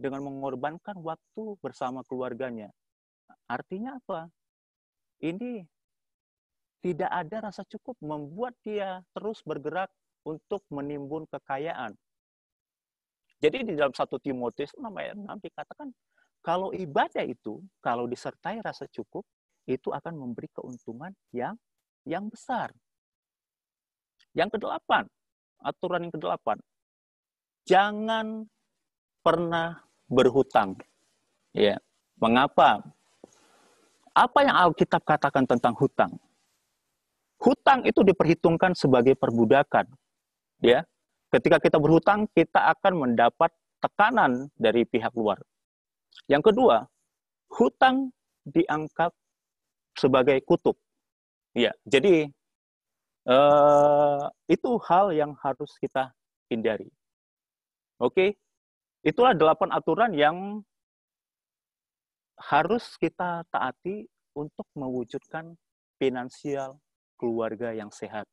Speaker 5: dengan mengorbankan waktu bersama keluarganya. Artinya apa? Ini tidak ada rasa cukup membuat dia terus bergerak untuk menimbun kekayaan. Jadi di dalam 1 Timotius 6:6 dikatakan, kalau ibadah itu, kalau disertai rasa cukup, itu akan memberi keuntungan yang besar. Yang ke-8, aturan yang ke-8, jangan pernah berhutang. Ya, mengapa? Apa yang Alkitab katakan tentang hutang? Hutang itu diperhitungkan sebagai perbudakan. Ya, ketika kita berhutang, kita akan mendapat tekanan dari pihak luar. Yang kedua, hutang dianggap sebagai kutuk. Ya, jadi itu hal yang harus kita hindari. Oke, itulah 8 aturan yang harus kita taati untuk mewujudkan finansial keluarga yang sehat.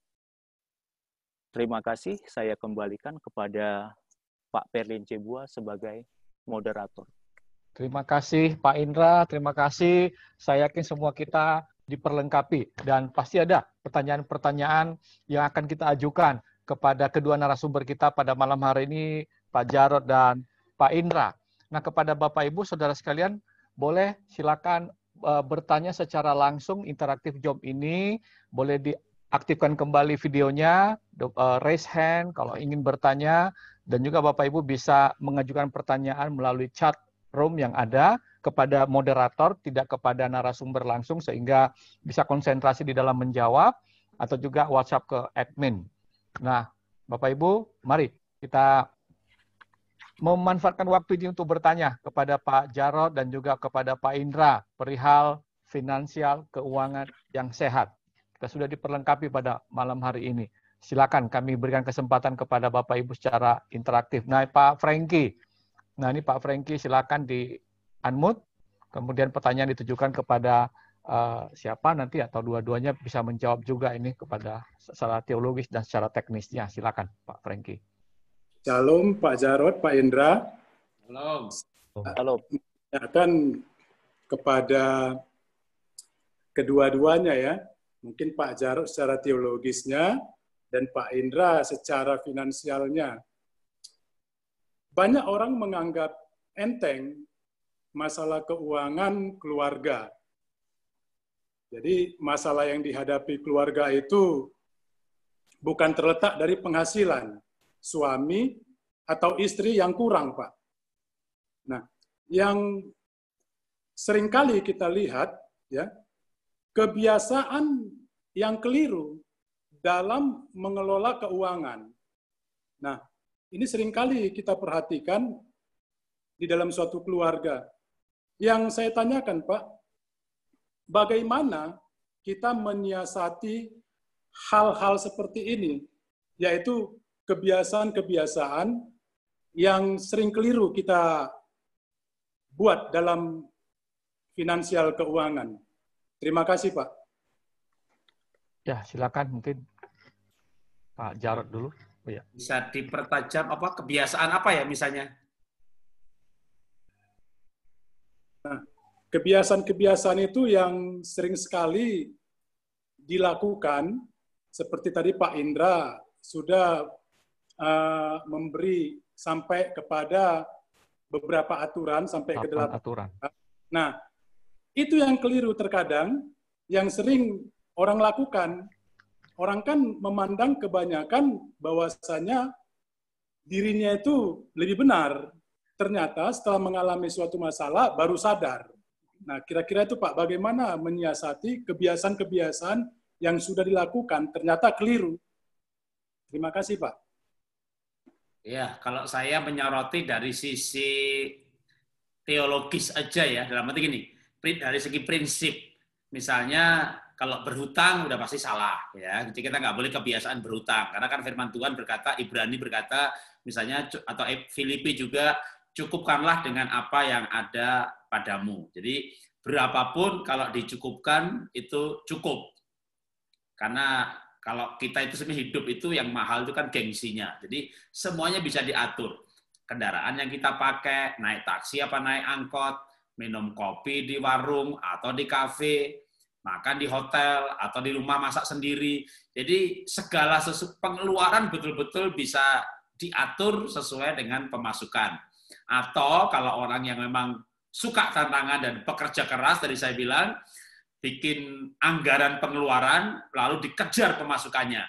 Speaker 5: Terima kasih, saya kembalikan kepada Pak Perlin Cebua sebagai moderator.
Speaker 1: Terima kasih Pak Indra, terima kasih. Saya yakin semua kita diperlengkapi dan pasti ada pertanyaan-pertanyaan yang akan kita ajukan kepada kedua narasumber kita pada malam hari ini, Pak Jarod dan Pak Indra. Nah, kepada Bapak Ibu, saudara sekalian, boleh silakan bertanya secara langsung interaktif job ini, boleh diaktifkan kembali videonya, raise hand kalau ingin bertanya, dan juga Bapak Ibu bisa mengajukan pertanyaan melalui chat room yang ada kepada moderator, tidak kepada narasumber langsung, sehingga bisa konsentrasi di dalam menjawab, atau juga WhatsApp ke admin. Nah, Bapak Ibu, mari kita memanfaatkan waktu ini untuk bertanya kepada Pak Jarod dan juga kepada Pak Indra perihal finansial keuangan yang sehat. Kita sudah diperlengkapi pada malam hari ini. Silakan kami berikan kesempatan kepada Bapak Ibu secara interaktif. Nah, Pak Franky. Nah, ini Pak Franky silakan di unmute. Kemudian pertanyaan ditujukan kepada siapa nanti atau dua-duanya bisa menjawab juga ini kepada secara teologis dan secara teknisnya. Silakan Pak Franky.
Speaker 3: Shalom Pak Jarod, Pak Indra.
Speaker 4: Halo.
Speaker 5: Halo.
Speaker 3: Akan kepada kedua-duanya ya. Mungkin Pak Jarod secara teologisnya dan Pak Indra secara finansialnya. Banyak orang menganggap enteng masalah keuangan keluarga. Jadi masalah yang dihadapi keluarga itu bukan terletak dari penghasilan suami atau istri yang kurang, Pak. Nah, yang seringkali kita lihat ya, kebiasaan yang keliru dalam mengelola keuangan. Nah, ini seringkali kita perhatikan di dalam suatu keluarga. Yang saya tanyakan, Pak, bagaimana kita menyiasati hal-hal seperti ini, yaitu kebiasaan-kebiasaan yang sering keliru kita buat dalam finansial keuangan? Terima kasih, Pak.
Speaker 1: Ya, silakan mungkin Pak Jarod dulu. Oh, ya.
Speaker 4: Bisa dipertajam apa kebiasaan apa ya misalnya?
Speaker 3: Nah, kebiasaan-kebiasaan itu yang sering sekali dilakukan, seperti tadi Pak Indra sudah memberi sampai kepada beberapa aturan, sampai ke 8
Speaker 1: aturan.
Speaker 3: Nah, itu yang keliru terkadang, yang sering orang lakukan. Orang kan memandang kebanyakan bahwasanya dirinya itu lebih benar. Ternyata setelah mengalami suatu masalah baru sadar. Nah, kira-kira itu Pak, bagaimana menyiasati kebiasaan-kebiasaan yang sudah dilakukan ternyata keliru. Terima kasih, Pak.
Speaker 4: Ya, kalau saya menyoroti dari sisi teologis aja ya, dalam arti gini, dari segi prinsip. Misalnya kalau berhutang udah pasti salah ya. Jadi kita nggak boleh kebiasaan berhutang karena kan firman Tuhan berkata, Ibrani berkata misalnya atau Filipi juga cukupkanlah dengan apa yang ada padamu. Jadi berapapun kalau dicukupkan itu cukup. Karena kalau kita itu sebenarnya hidup itu yang mahal itu kan gengsinya. Jadi semuanya bisa diatur. Kendaraan yang kita pakai, naik taksi apa naik angkot, minum kopi di warung atau di kafe, makan di hotel atau di rumah masak sendiri. Jadi segala pengeluaran betul-betul bisa diatur sesuai dengan pemasukan. Atau kalau orang yang memang suka tantangan dan pekerja keras, tadi saya bilang, bikin anggaran pengeluaran, lalu dikejar pemasukannya.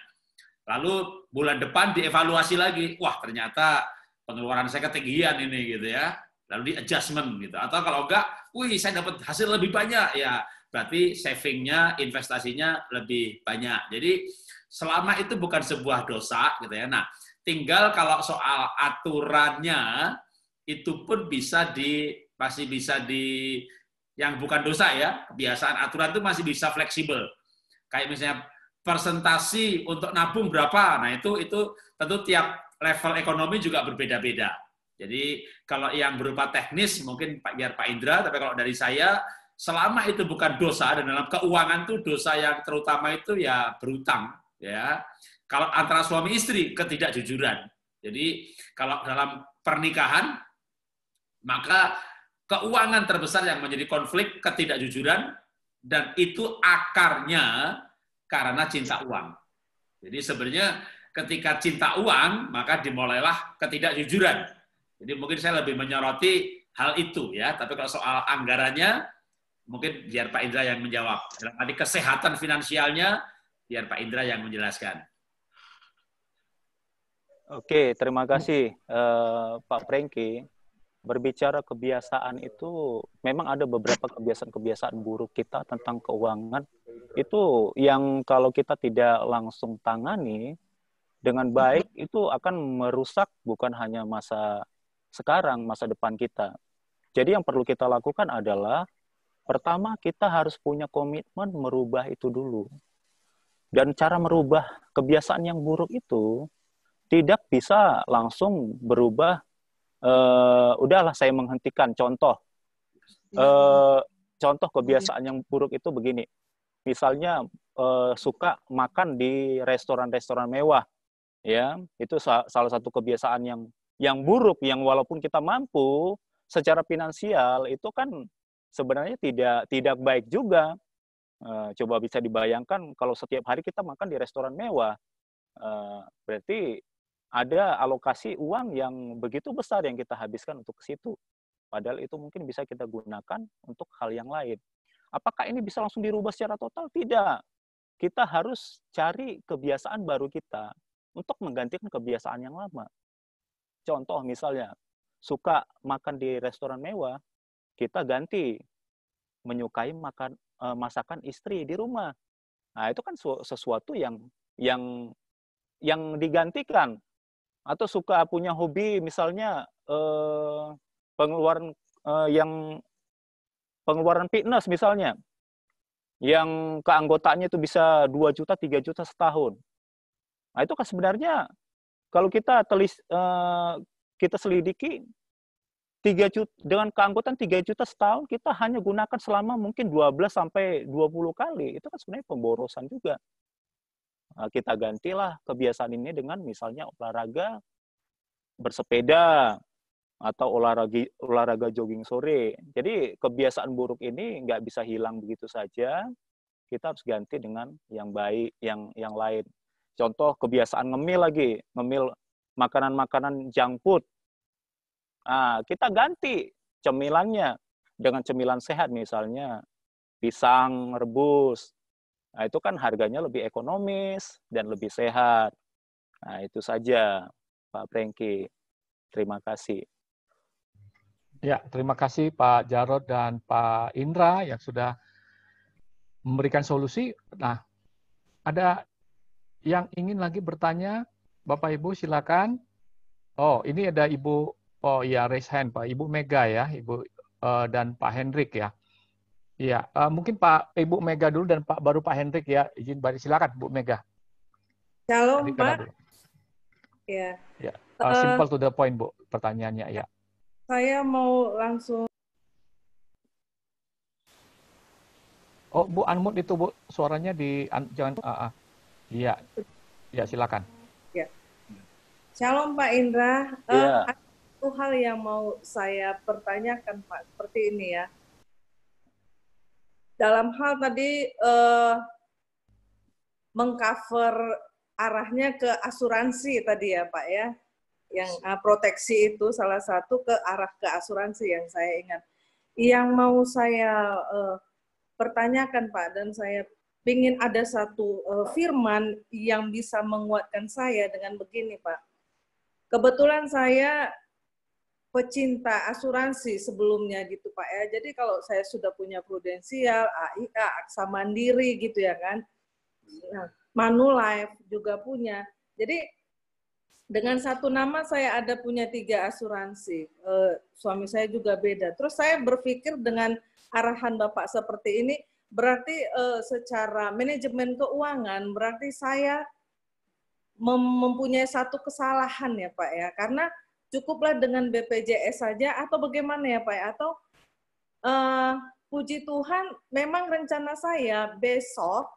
Speaker 4: Lalu bulan depan dievaluasi lagi, wah ternyata pengeluaran saya ketinggian ini gitu ya, lalu di adjustment gitu. Atau kalau enggak, wih saya dapat hasil lebih banyak ya, berarti savingnya, investasinya lebih banyak. Jadi selama itu bukan sebuah dosa gitu ya. Nah, tinggal kalau soal aturannya itu pun masih bisa di yang bukan dosa ya, kebiasaan aturan itu masih bisa fleksibel. Kayak misalnya persentasi untuk nabung berapa, nah itu tentu tiap level ekonomi juga berbeda-beda. Jadi kalau yang berupa teknis mungkin biar Pak Indra, tapi kalau dari saya selama itu bukan dosa dan dalam keuangan itu dosa yang terutama itu ya berutang ya. Kalau antara suami istri ketidakjujuran. Jadi kalau dalam pernikahan maka keuangan terbesar yang menjadi konflik ketidakjujuran dan itu akarnya karena cinta uang. Jadi sebenarnya ketika cinta uang, maka dimulailah ketidakjujuran. Jadi mungkin saya lebih menyoroti hal itu ya. Tapi kalau soal anggarannya, mungkin biar Pak Indra yang menjawab. Dalam arti kesehatan finansialnya, biar Pak Indra yang menjelaskan.
Speaker 5: Oke, terima kasih Pak Prengki. Berbicara kebiasaan itu, memang ada beberapa kebiasaan-kebiasaan buruk kita tentang keuangan. Itu yang kalau kita tidak langsung tangani, dengan baik itu akan merusak bukan hanya masa sekarang, masa depan kita. Jadi yang perlu kita lakukan adalah pertama kita harus punya komitmen merubah itu dulu. Dan cara merubah kebiasaan yang buruk itu tidak bisa langsung berubah. Udahlah saya menghentikan. Contoh kebiasaan yang buruk itu begini. Misalnya suka makan di restoran-restoran mewah. Ya, itu salah satu kebiasaan yang buruk yang walaupun kita mampu secara finansial itu kan sebenarnya tidak baik juga. Coba bisa dibayangkan kalau setiap hari kita makan di restoran mewah, berarti ada alokasi uang yang begitu besar yang kita habiskan untuk ke situ. Padahal itu mungkin bisa kita gunakan untuk hal yang lain. Apakah ini bisa langsung dirubah secara total? Tidak. Kita harus cari kebiasaan baru kita untuk menggantikan kebiasaan yang lama. Contoh misalnya, suka makan di restoran mewah, kita ganti menyukai masakan istri di rumah. Nah, itu kan sesuatu yang digantikan. Atau suka punya hobi misalnya pengeluaran fitness misalnya, yang keanggotaannya itu bisa 2 juta, 3 juta setahun. Nah, itu kan sebenarnya kalau kita selidiki dengan keanggotaan 3 juta setahun, kita hanya gunakan selama mungkin 12 sampai 20 kali. Itu kan sebenarnya pemborosan juga. Nah, kita gantilah kebiasaan ini dengan misalnya olahraga, bersepeda, atau olahraga jogging sore. Jadi kebiasaan buruk ini nggak bisa hilang begitu saja. Kita harus ganti dengan yang baik, yang lain. Contoh kebiasaan ngemil lagi, ngemil makanan-makanan junk food. Nah, kita ganti cemilannya dengan cemilan sehat, misalnya pisang rebus. Nah, itu kan harganya lebih ekonomis dan lebih sehat. Nah, itu saja, Pak Prengki. Terima kasih.
Speaker 1: Ya, terima kasih Pak Jarod dan Pak Indra yang sudah memberikan solusi. Nah, ada yang ingin lagi bertanya? Bapak Ibu silakan. Oh, ini ada Ibu. Oh iya, raise hand Pak. Ibu Mega ya, Ibu dan Pak Hendrik ya. Iya, mungkin Ibu Mega dulu dan baru Pak Hendrik ya. Izin balik, silakan Bu Mega.
Speaker 6: Shalom Pak. Ya.
Speaker 1: Ya, simple to the point Bu pertanyaannya ya.
Speaker 6: Saya mau langsung.
Speaker 1: Oh Bu, unmute itu Bu, suaranya jangan. Iya, ya silakan.
Speaker 6: Ya. Shalom Pak Indra.
Speaker 5: Ya.
Speaker 6: Ada satu hal yang mau saya pertanyakan Pak, seperti ini ya. Dalam hal tadi mengcover arahnya ke asuransi tadi ya Pak ya, yang proteksi itu salah satu ke arah ke asuransi yang saya ingat. Yang mau saya pertanyakan Pak, dan saya ingin ada satu firman yang bisa menguatkan saya dengan begini Pak. Kebetulan saya pecinta asuransi sebelumnya gitu Pak ya. Jadi kalau saya sudah punya Prudensial, AIA, Aksa Mandiri gitu ya kan. Nah, Manulife juga punya. Jadi dengan satu nama saya ada punya 3 asuransi. Suami saya juga beda. Terus saya berpikir dengan arahan Bapak seperti ini, berarti secara manajemen keuangan, berarti saya mempunyai satu kesalahan ya Pak ya. Karena cukuplah dengan BPJS saja atau bagaimana ya Pak ya? Atau puji Tuhan memang rencana saya besok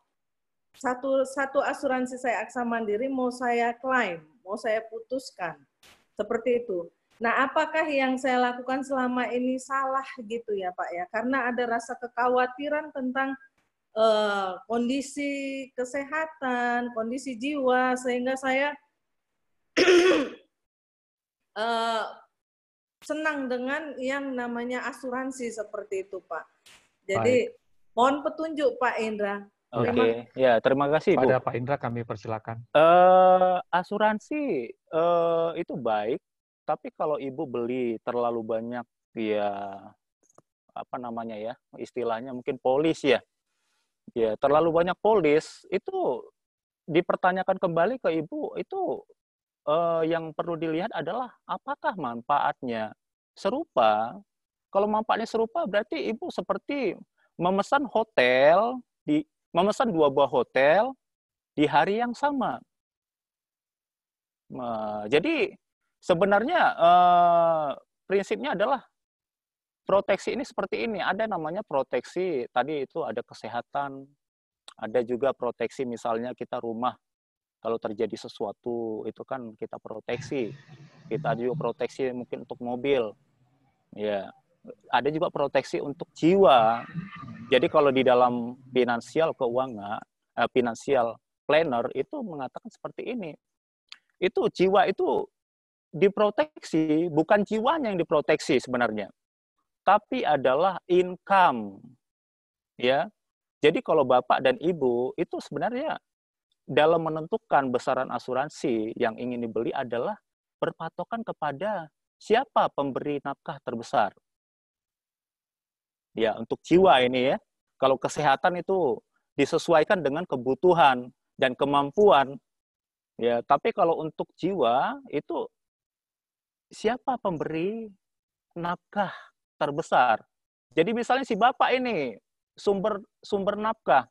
Speaker 6: satu asuransi saya Aksa Mandiri mau saya klaim, mau saya putuskan. Seperti itu. Nah, apakah yang saya lakukan selama ini salah gitu ya Pak ya? Karena ada rasa kekhawatiran tentang kondisi kesehatan, kondisi jiwa, sehingga saya senang dengan yang namanya asuransi seperti itu Pak. Jadi mohon petunjuk Pak Indra.
Speaker 5: Oke, ya terima kasih Bu.
Speaker 1: Pada Pak Indra kami persilakan.
Speaker 5: Asuransi itu baik, tapi kalau Ibu beli terlalu banyak ya apa namanya ya, istilahnya mungkin polis ya. Ya, terlalu banyak polis itu dipertanyakan kembali ke Ibu, itu yang perlu dilihat adalah apakah manfaatnya serupa. Kalau manfaatnya serupa berarti Ibu seperti memesan 2 buah hotel di hari yang sama. Jadi sebenarnya prinsipnya adalah proteksi ini seperti ini. Ada namanya proteksi, tadi itu ada kesehatan, ada juga proteksi misalnya kita rumah. Kalau terjadi sesuatu, itu kan kita proteksi. Kita juga proteksi mungkin untuk mobil. Ya, ada juga proteksi untuk jiwa. Jadi kalau di dalam finansial keuangan, financial planner itu mengatakan seperti ini. Itu jiwa itu diproteksi, bukan jiwanya yang diproteksi sebenarnya, tapi adalah income. Ya. Jadi kalau Bapak dan Ibu itu sebenarnya dalam menentukan besaran asuransi yang ingin dibeli adalah berpatokan kepada siapa pemberi nafkah terbesar. Ya, untuk jiwa ini ya. Kalau kesehatan itu disesuaikan dengan kebutuhan dan kemampuan. Ya, tapi kalau untuk jiwa itu siapa pemberi nafkah terbesar. Jadi misalnya si Bapak ini sumber nafkah.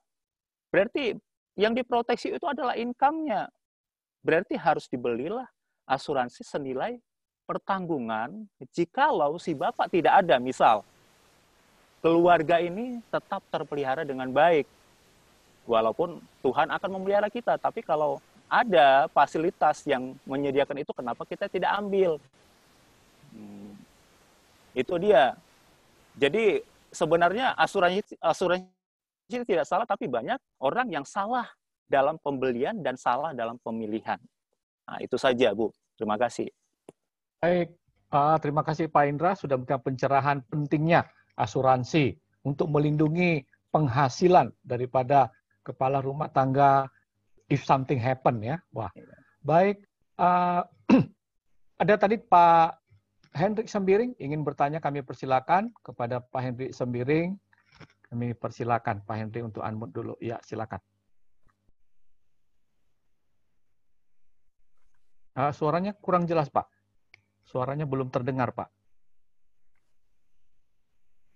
Speaker 5: Berarti yang diproteksi itu adalah income-nya. Berarti harus dibelilah asuransi senilai pertanggungan jikalau si bapak tidak ada, misal keluarga ini tetap terpelihara dengan baik. Walaupun Tuhan akan memelihara kita, tapi kalau ada fasilitas yang menyediakan itu, kenapa kita tidak ambil? Itu dia. Jadi sebenarnya asuransi tidak salah, tapi banyak orang yang salah dalam pembelian dan salah dalam pemilihan. Nah, itu saja, Bu. Terima kasih.
Speaker 1: Baik, terima kasih Pak Indra sudah memberikan pencerahan pentingnya asuransi untuk melindungi penghasilan daripada kepala rumah tangga if something happen ya. Wah, baik. Ada tadi Pak Hendrik Sembiring ingin bertanya, kami persilakan kepada Pak Hendrik Sembiring. Kami persilakan Pak Hendrik untuk unmute dulu. Ya, silakan. Suaranya kurang jelas, Pak. Suaranya belum terdengar, Pak.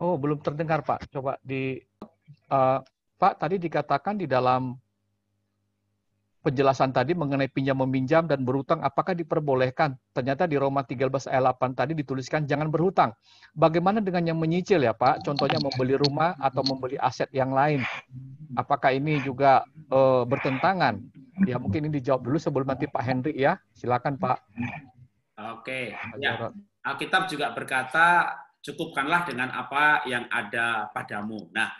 Speaker 1: Oh, belum terdengar, Pak. Coba Pak, tadi dikatakan di dalam penjelasan tadi mengenai pinjam meminjam dan berhutang, apakah diperbolehkan? Ternyata di Roma 13 ayat 8 tadi dituliskan jangan berhutang. Bagaimana dengan yang menyicil ya, Pak? Contohnya membeli rumah atau membeli aset yang lain. Apakah ini juga bertentangan? Ya, mungkin ini dijawab dulu sebelum nanti Pak Hendrik ya. Silakan, Pak.
Speaker 4: Oke, ya. Alkitab juga berkata, cukupkanlah dengan apa yang ada padamu. Nah,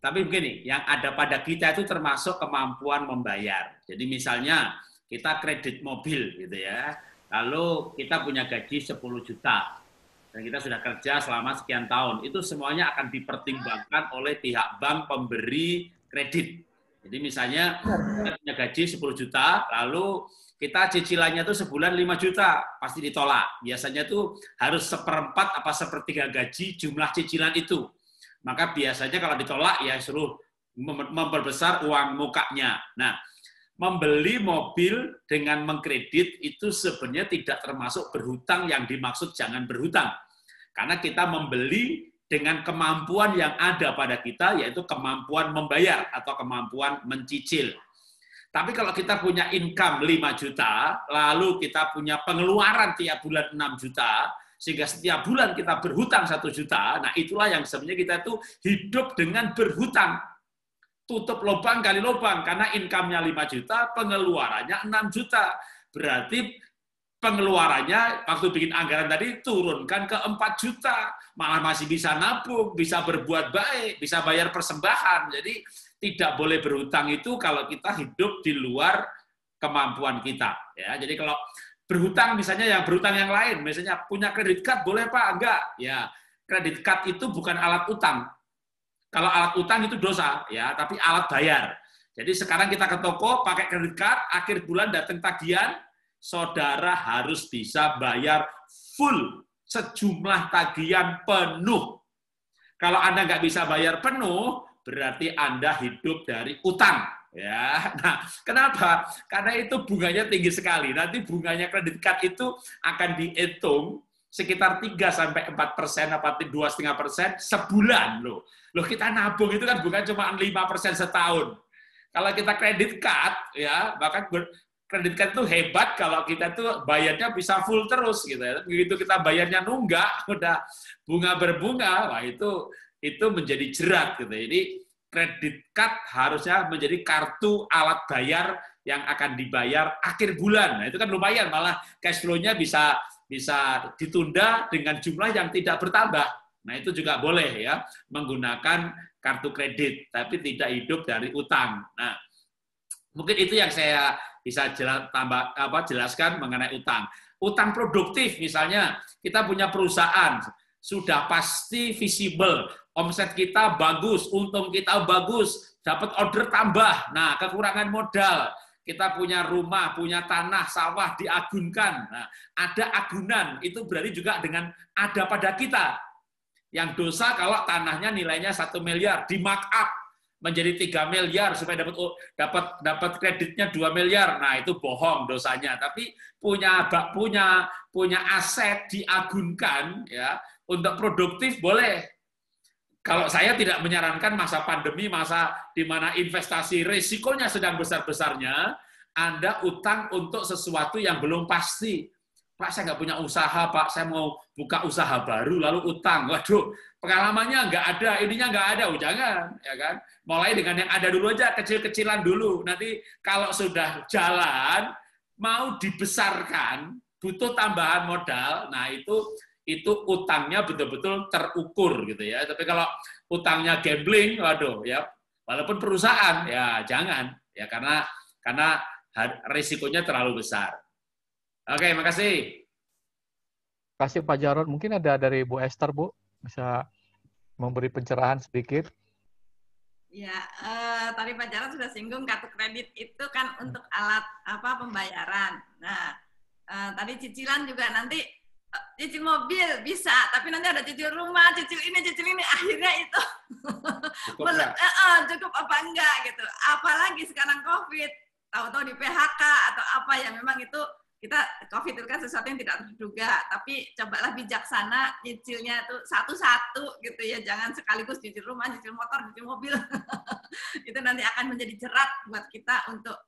Speaker 4: tapi begini, yang ada pada kita itu termasuk kemampuan membayar. Jadi misalnya kita kredit mobil gitu ya, lalu kita punya gaji 10 juta, dan kita sudah kerja selama sekian tahun, itu semuanya akan dipertimbangkan oleh pihak bank pemberi kredit. Jadi misalnya kita punya gaji 10 juta, lalu kita cicilannya tuh sebulan 5 juta, pasti ditolak. Biasanya tuh harus 1/4 apa 1/3 gaji jumlah cicilan itu. Maka biasanya kalau ditolak ya suruh memperbesar uang mukanya. Nah, membeli mobil dengan mengkredit itu sebenarnya tidak termasuk berhutang yang dimaksud jangan berhutang. Karena kita membeli dengan kemampuan yang ada pada kita, yaitu kemampuan membayar atau kemampuan mencicil. Tapi kalau kita punya income 5 juta, lalu kita punya pengeluaran tiap bulan 6 juta, sehingga setiap bulan kita berhutang 1 juta, nah itulah yang sebenarnya kita tuh hidup dengan berhutang. Tutup lubang kali lubang, karena income-nya 5 juta, pengeluarannya 6 juta. Berarti pengeluarannya, waktu bikin anggaran tadi, turunkan ke 4 juta. Malah masih bisa nabung, bisa berbuat baik, bisa bayar persembahan. Jadi, tidak boleh berhutang itu kalau kita hidup di luar kemampuan kita. Ya, jadi kalau berhutang misalnya yang berhutang yang lain, misalnya punya kredit card boleh Pak? Enggak. Ya, kredit card itu bukan alat utang. Kalau alat utang itu dosa, ya, tapi alat bayar. Jadi sekarang kita ke toko pakai kredit card, akhir bulan datang tagihan, saudara harus bisa bayar full sejumlah tagihan penuh. Kalau Anda nggak bisa bayar penuh, berarti Anda hidup dari utang. Ya, nah, kenapa? Karena itu bunganya tinggi sekali. Nanti bunganya kredit card itu akan dihitung sekitar 3-4% apa 2,5% sebulan loh. Loh kita nabung itu kan bukan cuma 5% setahun. Kalau kita kredit card ya, bahkan kredit card itu hebat kalau kita tuh bayarnya bisa full terus gitu ya. Begitu kita bayarnya nunggak, udah bunga berbunga, wah itu menjadi jerat gitu. Jadi kredit card harusnya menjadi kartu alat bayar yang akan dibayar akhir bulan. Nah, itu kan lumayan, malah cash flow-nya bisa ditunda dengan jumlah yang tidak bertambah. Nah, itu juga boleh ya, menggunakan kartu kredit, tapi tidak hidup dari utang. Nah, mungkin itu yang saya bisa jelaskan mengenai utang. Utang produktif, misalnya kita punya perusahaan, sudah pasti visible, omset kita bagus, untung kita bagus, dapat order tambah. Nah, kekurangan modal, kita punya rumah, punya tanah, sawah diagunkan. Nah, ada agunan, itu berarti juga dengan ada pada kita. Yang dosa kalau tanahnya nilainya 1 miliar, di mark up menjadi 3 miliar supaya dapat kreditnya 2 miliar. Nah, itu bohong dosanya. Tapi punya aset diagunkan ya, untuk produktif boleh. Kalau saya tidak menyarankan masa pandemi, masa di mana investasi risikonya sedang besar-besarnya, Anda utang untuk sesuatu yang belum pasti. Pak, saya nggak punya usaha, Pak. Saya mau buka usaha baru, lalu utang. Waduh, pengalamannya nggak ada, ininya nggak ada. Oh, jangan, ya kan? Mulai dengan yang ada dulu aja, kecil-kecilan dulu. Nanti kalau sudah jalan, mau dibesarkan, butuh tambahan modal. Nah, itu utangnya betul-betul terukur gitu ya. Tapi kalau utangnya gambling, waduh, ya, walaupun perusahaan, ya jangan, ya karena risikonya terlalu besar. Oke, makasih.
Speaker 1: Kasih Pak Jarod, mungkin ada dari Bu Esther, Bu, bisa memberi pencerahan sedikit.
Speaker 7: Ya, tadi Pak Jarod sudah singgung kartu kredit itu kan untuk alat pembayaran. Nah, tadi cicilan juga nanti cicil mobil bisa, tapi nanti ada cicil rumah, cicil ini, akhirnya itu cukup apa enggak gitu. Apalagi sekarang COVID, tahu-tahu di PHK atau apa yang memang itu COVID itu kan sesuatu yang tidak terduga, tapi cobalah bijaksana nyicilnya itu satu-satu gitu ya, jangan sekaligus cicil rumah, cicil motor, cicil mobil. Itu nanti akan menjadi jerat buat kita untuk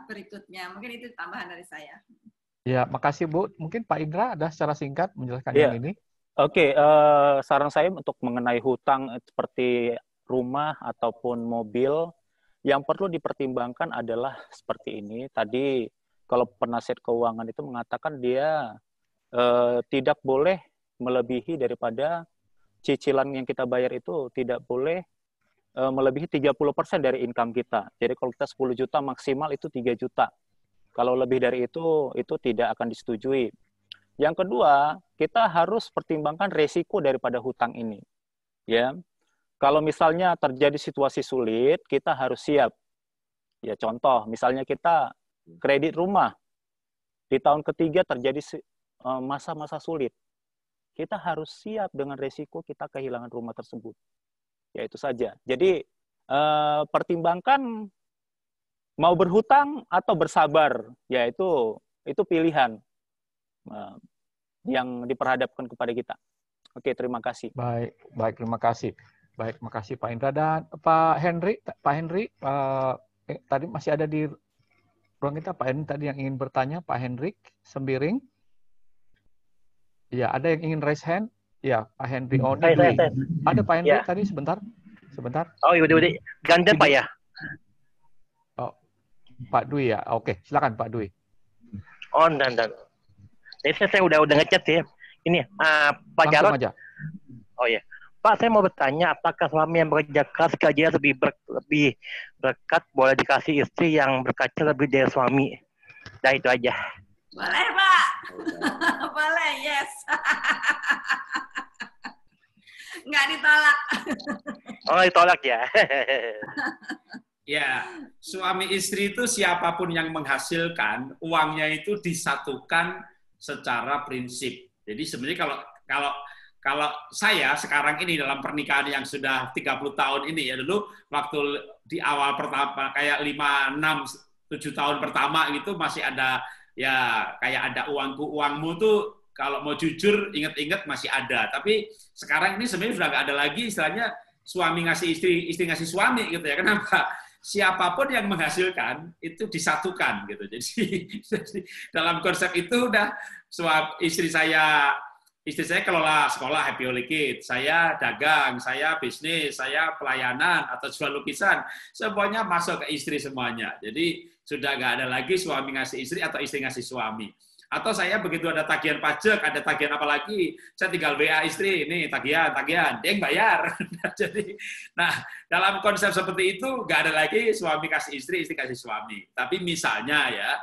Speaker 7: berikutnya. Mungkin itu tambahan dari saya.
Speaker 1: Ya, makasih Bu. Mungkin Pak Indra ada secara singkat menjelaskan yang ini.
Speaker 5: Oke, saran saya untuk mengenai hutang seperti rumah ataupun mobil, yang perlu dipertimbangkan adalah seperti ini. Tadi kalau penasihat keuangan itu mengatakan dia tidak boleh melebihi daripada cicilan yang kita bayar itu tidak boleh melebihi 30% dari income kita. Jadi kalau kita 10 juta maksimal itu 3 juta. Kalau lebih dari itu tidak akan disetujui. Yang kedua, kita harus pertimbangkan resiko daripada hutang ini. Ya, kalau misalnya terjadi situasi sulit, kita harus siap. Ya, contoh, misalnya kita kredit rumah, di tahun ketiga terjadi masa-masa sulit. Kita harus siap dengan resiko kita kehilangan rumah tersebut. Ya, itu saja. Jadi, pertimbangkan mau berhutang atau bersabar, ya itu pilihan yang diperhadapkan kepada kita. Oke, terima kasih.
Speaker 1: Baik, terima kasih. Baik, makasih Pak Indra dan Pak Henry. Tadi masih ada di ruang kita, Pak Henry tadi yang ingin bertanya, Pak Henry Sembiring. Ya, ada yang ingin raise hand? Ya, Pak Henry. Oh,
Speaker 8: saya.
Speaker 1: Ada Pak Henry tadi sebentar.
Speaker 8: Oh, iya, gantian Pak ya.
Speaker 1: Pak Dwi ya, oke, silakan Pak Dwi.
Speaker 8: Oh, dan. Jadi saya udah ngechat ya. Ini Pak Jarod. Oh ya, Pak, saya mau bertanya, apakah suami yang bekerja keras gajinya lebih berkat boleh dikasih istri yang berkaca lebih dari suami? Nah, itu aja.
Speaker 7: Boleh Pak, boleh, yes. Nggak ditolak.
Speaker 8: Oh, ditolak ya.
Speaker 4: Ya, suami istri itu siapapun yang menghasilkan, uangnya itu disatukan secara prinsip. Jadi sebenarnya kalau saya sekarang ini dalam pernikahan yang sudah 30 tahun ini, ya dulu waktu di awal pertama kayak 5, 6, 7 tahun pertama gitu masih ada ya kayak ada uangmu tuh kalau mau jujur inget-inget masih ada. Tapi sekarang ini sebenarnya sudah nggak ada lagi istilahnya suami ngasih istri, istri ngasih suami gitu ya. Kenapa? Siapapun yang menghasilkan itu disatukan gitu. Jadi dalam konsep itu udah istri saya kelola sekolah Happy Holy Kids, saya dagang, saya bisnis, saya pelayanan atau jual lukisan, semuanya masuk ke istri semuanya. Jadi sudah nggak ada lagi suami ngasih istri atau istri ngasih suami. Atau saya begitu ada tagihan pajak, ada tagihan apa lagi, saya tinggal WA istri, ini tagihan, dia yang bayar. Jadi, nah dalam konsep seperti itu nggak ada lagi suami kasih istri, istri kasih suami. Tapi misalnya ya,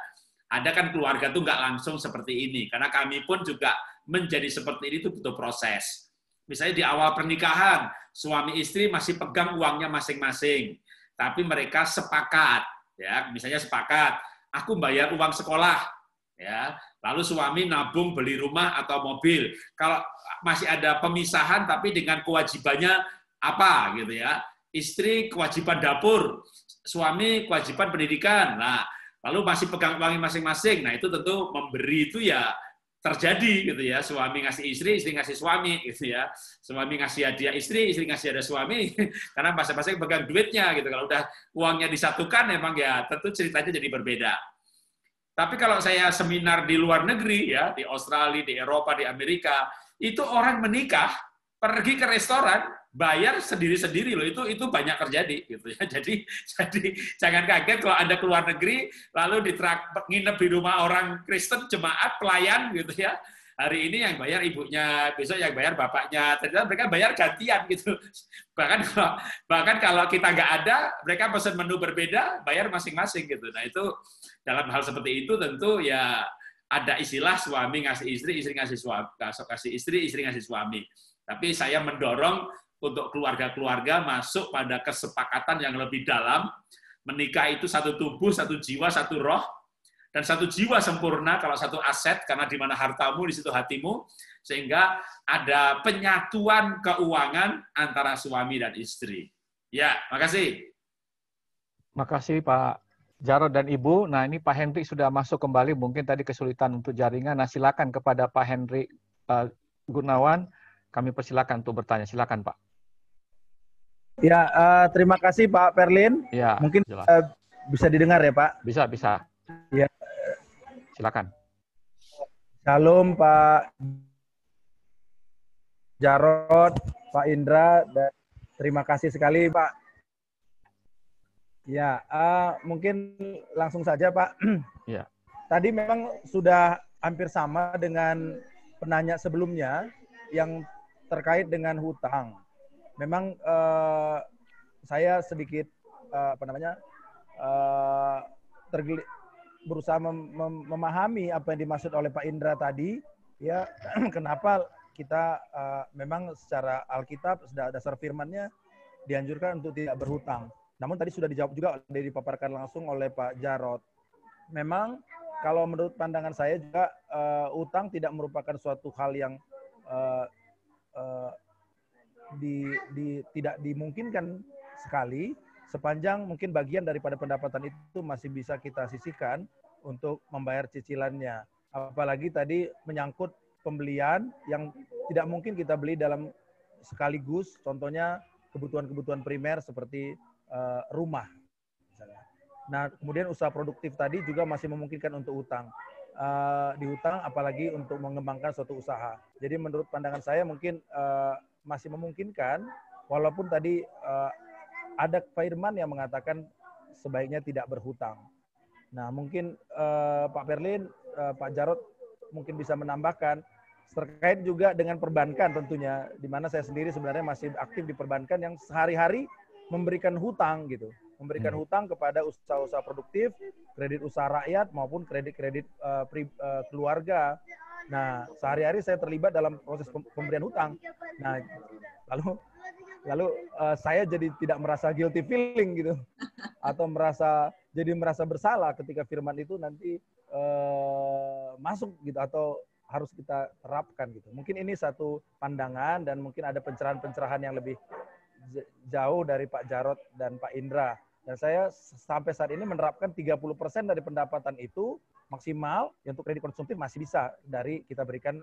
Speaker 4: ada kan keluarga tuh nggak langsung seperti ini, karena kami pun juga menjadi seperti ini itu butuh proses. Misalnya di awal pernikahan, suami istri masih pegang uangnya masing-masing, tapi mereka sepakat, ya misalnya sepakat, aku bayar uang sekolah, ya lalu suami nabung beli rumah atau mobil. Kalau masih ada pemisahan tapi dengan kewajibannya apa gitu ya, istri kewajiban dapur, suami kewajiban pendidikan. Nah lalu masih pegang uangnya masing-masing. Nah itu tentu memberi itu ya terjadi gitu ya, suami ngasih istri, istri ngasih suami gitu ya, suami ngasih hadiah istri, istri ngasih hadiah suami, karena masing-masing pegang duitnya gitu. Kalau udah uangnya disatukan, memang ya tentu ceritanya jadi berbeda. Tapi kalau saya seminar di luar negeri, ya di Australia, di Eropa, di Amerika, itu orang menikah, pergi ke restoran, bayar sendiri-sendiri loh, itu banyak terjadi gitu ya. Jadi jangan kaget kalau Anda keluar negeri lalu nginep di rumah orang Kristen, jemaat, pelayan gitu ya. Hari ini yang bayar ibunya, besok yang bayar bapaknya. Ternyata mereka bayar gantian gitu. Bahkan kalau kita nggak ada, mereka pesan menu berbeda, bayar masing-masing gitu. Nah itu dalam hal seperti itu tentu ya ada istilah suami ngasih istri, istri ngasih suami, kasih istri, istri ngasih suami. Tapi saya mendorong untuk keluarga-keluarga masuk pada kesepakatan yang lebih dalam. Menikah itu satu tubuh, satu jiwa, satu roh. Dan satu jiwa sempurna kalau satu aset, karena di mana hartamu, di situ hatimu, sehingga ada penyatuan keuangan antara suami dan istri. Ya, makasih.
Speaker 1: Makasih Pak Jarod dan Ibu. Nah ini Pak Henry sudah masuk kembali, mungkin tadi kesulitan untuk jaringan. Nah silakan kepada Pak Henry Gunawan, kami persilakan untuk bertanya. Silakan Pak.
Speaker 9: Ya, terima kasih Pak Perlin.
Speaker 1: Ya,
Speaker 9: mungkin bisa didengar ya Pak?
Speaker 1: Bisa, bisa.
Speaker 9: Ya.
Speaker 1: Silakan.
Speaker 9: Shalom Pak Jarod, Pak Indra, dan terima kasih sekali Pak. Ya, mungkin langsung saja Pak.
Speaker 1: Ya.
Speaker 9: Tadi memang sudah hampir sama dengan penanya sebelumnya yang terkait dengan hutang. Memang saya sedikit berusaha memahami apa yang dimaksud oleh Pak Indra tadi, ya kenapa kita memang secara Alkitab, dasar firman-nya dianjurkan untuk tidak berhutang. Namun tadi sudah dijawab juga, dipaparkan langsung oleh Pak Jarod. Memang kalau menurut pandangan saya juga utang tidak merupakan suatu hal yang tidak dimungkinkan sekali, sepanjang mungkin bagian daripada pendapatan itu masih bisa kita sisihkan untuk membayar cicilannya. Apalagi tadi menyangkut pembelian yang tidak mungkin kita beli dalam sekaligus, contohnya kebutuhan-kebutuhan primer seperti rumah. Misalnya. Nah, kemudian usaha produktif tadi juga masih memungkinkan untuk utang. Dihutang apalagi untuk mengembangkan suatu usaha. Jadi menurut pandangan saya mungkin masih memungkinkan, walaupun tadi ada firman yang mengatakan sebaiknya tidak berhutang. Nah, mungkin Pak Perlin, Pak Jarod mungkin bisa menambahkan terkait juga dengan perbankan tentunya, di mana saya sendiri sebenarnya masih aktif di perbankan yang sehari-hari memberikan hutang gitu, memberikan hutang kepada usaha-usaha produktif, kredit usaha rakyat maupun kredit-kredit keluarga. Nah, sehari-hari saya terlibat dalam proses pemberian hutang. Nah, lalu saya jadi tidak merasa guilty feeling gitu, atau merasa bersalah ketika firman itu nanti masuk gitu atau harus kita terapkan gitu. Mungkin ini satu pandangan dan mungkin ada pencerahan-pencerahan yang lebih jauh dari Pak Jarod dan Pak Indra. Dan saya sampai saat ini menerapkan 30% dari pendapatan itu maksimal untuk kredit konsumtif masih bisa dari kita berikan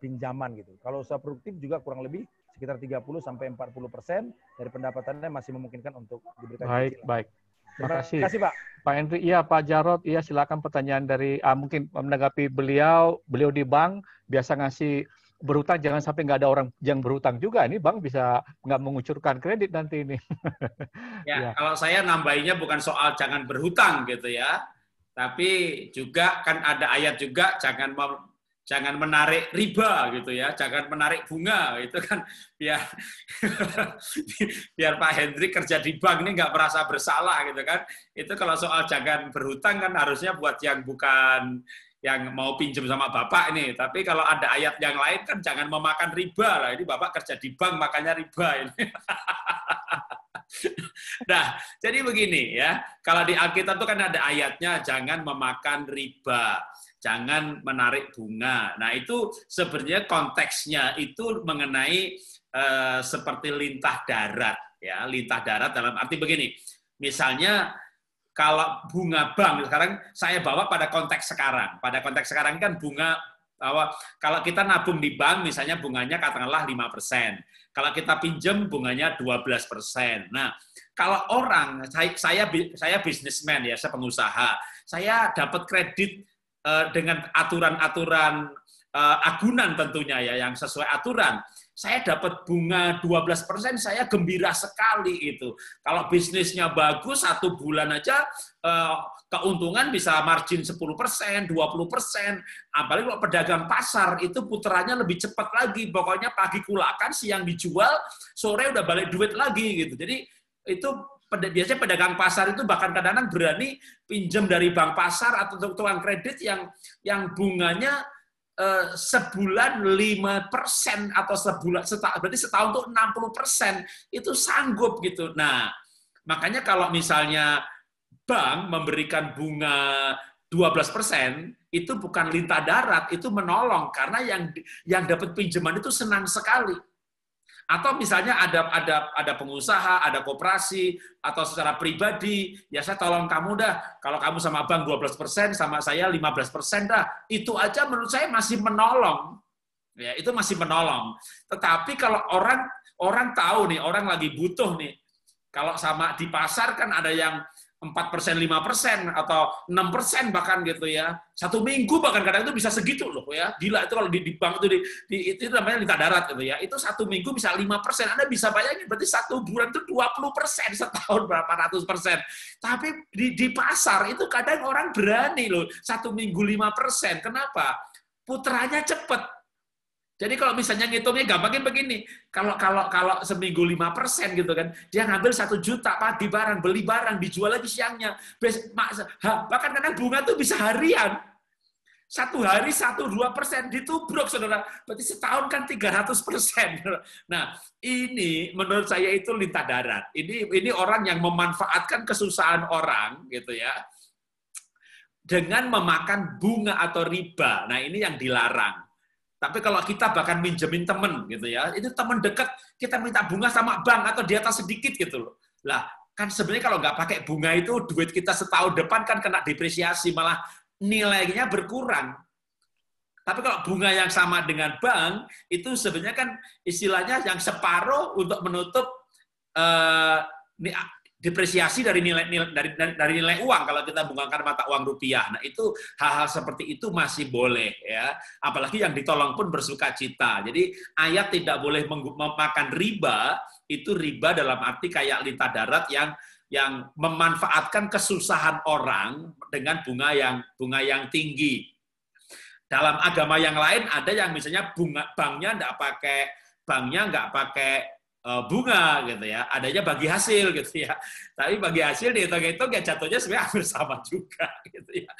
Speaker 9: pinjaman gitu. Kalau usaha produktif juga kurang lebih sekitar 30-40% dari pendapatannya masih memungkinkan untuk diberikan cicilan.
Speaker 1: Baik. Terima
Speaker 9: kasih Pak.
Speaker 1: Pak Henry, iya Pak Jarod, iya silakan pertanyaan dari mungkin menanggapi beliau di bank biasa ngasih berhutang, jangan sampai nggak ada orang yang berhutang juga. Ini bank bisa nggak mengucurkan kredit nanti ini.
Speaker 4: Ya, kalau saya nambahinnya bukan soal jangan berhutang gitu ya, tapi juga kan ada ayat juga jangan menarik riba gitu ya, jangan menarik bunga itu kan biar Pak Henry kerja di bank ini nggak merasa bersalah gitu kan. Itu kalau soal jangan berhutang kan harusnya buat yang bukan yang mau pinjam sama Bapak ini. Tapi kalau ada ayat yang lain kan jangan memakan riba lah. Ini Bapak kerja di bank makanya riba ini. Nah, jadi begini ya. Kalau di Alkitab itu kan ada ayatnya jangan memakan riba, jangan menarik bunga. Nah, itu sebenarnya konteksnya itu mengenai seperti lintah darat ya, lintah darat dalam arti begini. Misalnya kalau bunga bank, sekarang saya bawa pada konteks sekarang. Pada konteks sekarang kan bunga, kalau kita nabung di bank, misalnya bunganya katakanlah 5%. Kalau kita pinjam, bunganya 12%. Nah, kalau orang, saya bisnismen ya, saya pengusaha. saya dapat kredit dengan aturan-aturan agunan tentunya ya, yang sesuai aturan. Saya dapat bunga 12%, saya gembira sekali itu. Kalau bisnisnya bagus, 1 bulan aja keuntungan bisa margin 10%, 20%. Apalagi kalau pedagang pasar, itu puterannya lebih cepat lagi. Pokoknya pagi kulakan, siang dijual, sore udah balik duit lagi gitu. Jadi itu biasanya pedagang pasar itu bahkan kadang-kadang berani pinjam dari bank pasar atau tukang kredit yang bunganya sebulan 5% atau berarti setahun tuh 60%, itu sanggup gitu. Nah, makanya kalau misalnya bank memberikan bunga 12%, itu bukan lintah darat, itu menolong karena yang dapat pinjaman itu senang sekali. Atau misalnya ada pengusaha, ada koperasi, atau secara pribadi, ya saya tolong kamu dah, kalau kamu sama bank 12%, sama saya 15% dah. Itu aja menurut saya masih menolong. Ya, itu masih menolong. Tetapi kalau orang tahu nih, orang lagi butuh nih, kalau sama di pasar kan ada yang 4%, 5%, atau 6% bahkan gitu ya. 1 minggu bahkan kadang itu bisa segitu loh ya. Gila itu kalau di bank itu itu namanya lintah darat gitu ya. Itu 1 minggu bisa 5%. Anda bisa bayangin berarti 1 bulan itu 20%, setahun berapa ratus persen. Tapi di pasar itu kadang orang berani loh 1 minggu 5%. Kenapa? Putranya cepat. Jadi kalau misalnya ngitungnya gampangnya begini, kalau seminggu 5% gitu kan, dia ngambil 1 juta pagi barang, beli barang, dijual lagi siangnya. Bahkan kadang bunga tuh bisa harian. 1 hari 1-2% ditubruk, saudara. Berarti setahun kan 300%. Nah, ini menurut saya itu lintah darat. Ini orang yang memanfaatkan kesusahan orang, gitu ya, dengan memakan bunga atau riba. Nah, ini yang dilarang. Tapi kalau kita bahkan minjemin temen gitu ya, itu temen dekat, kita minta bunga sama bank atau di atas sedikit gitu loh. Lah, kan sebenarnya kalau nggak pakai bunga itu duit kita setahun depan kan kena depresiasi, malah nilainya berkurang. Tapi kalau bunga yang sama dengan bank, itu sebenarnya kan istilahnya yang separuh untuk menutup depresiasi dari nilai uang kalau kita bungkakan mata uang rupiah. Nah, itu hal-hal seperti itu masih boleh ya. Apalagi yang ditolong pun bersuka cita. Jadi ayat tidak boleh memakan riba, itu riba dalam arti kayak lintah darat yang memanfaatkan kesusahan orang dengan bunga yang tinggi. Dalam agama yang lain ada yang misalnya banknya nggak pakai bunga gitu ya, adanya bagi hasil gitu ya. Tapi bagi hasil dihitung-hitung ya jatuhnya sebenarnya hampir sama juga gitu ya.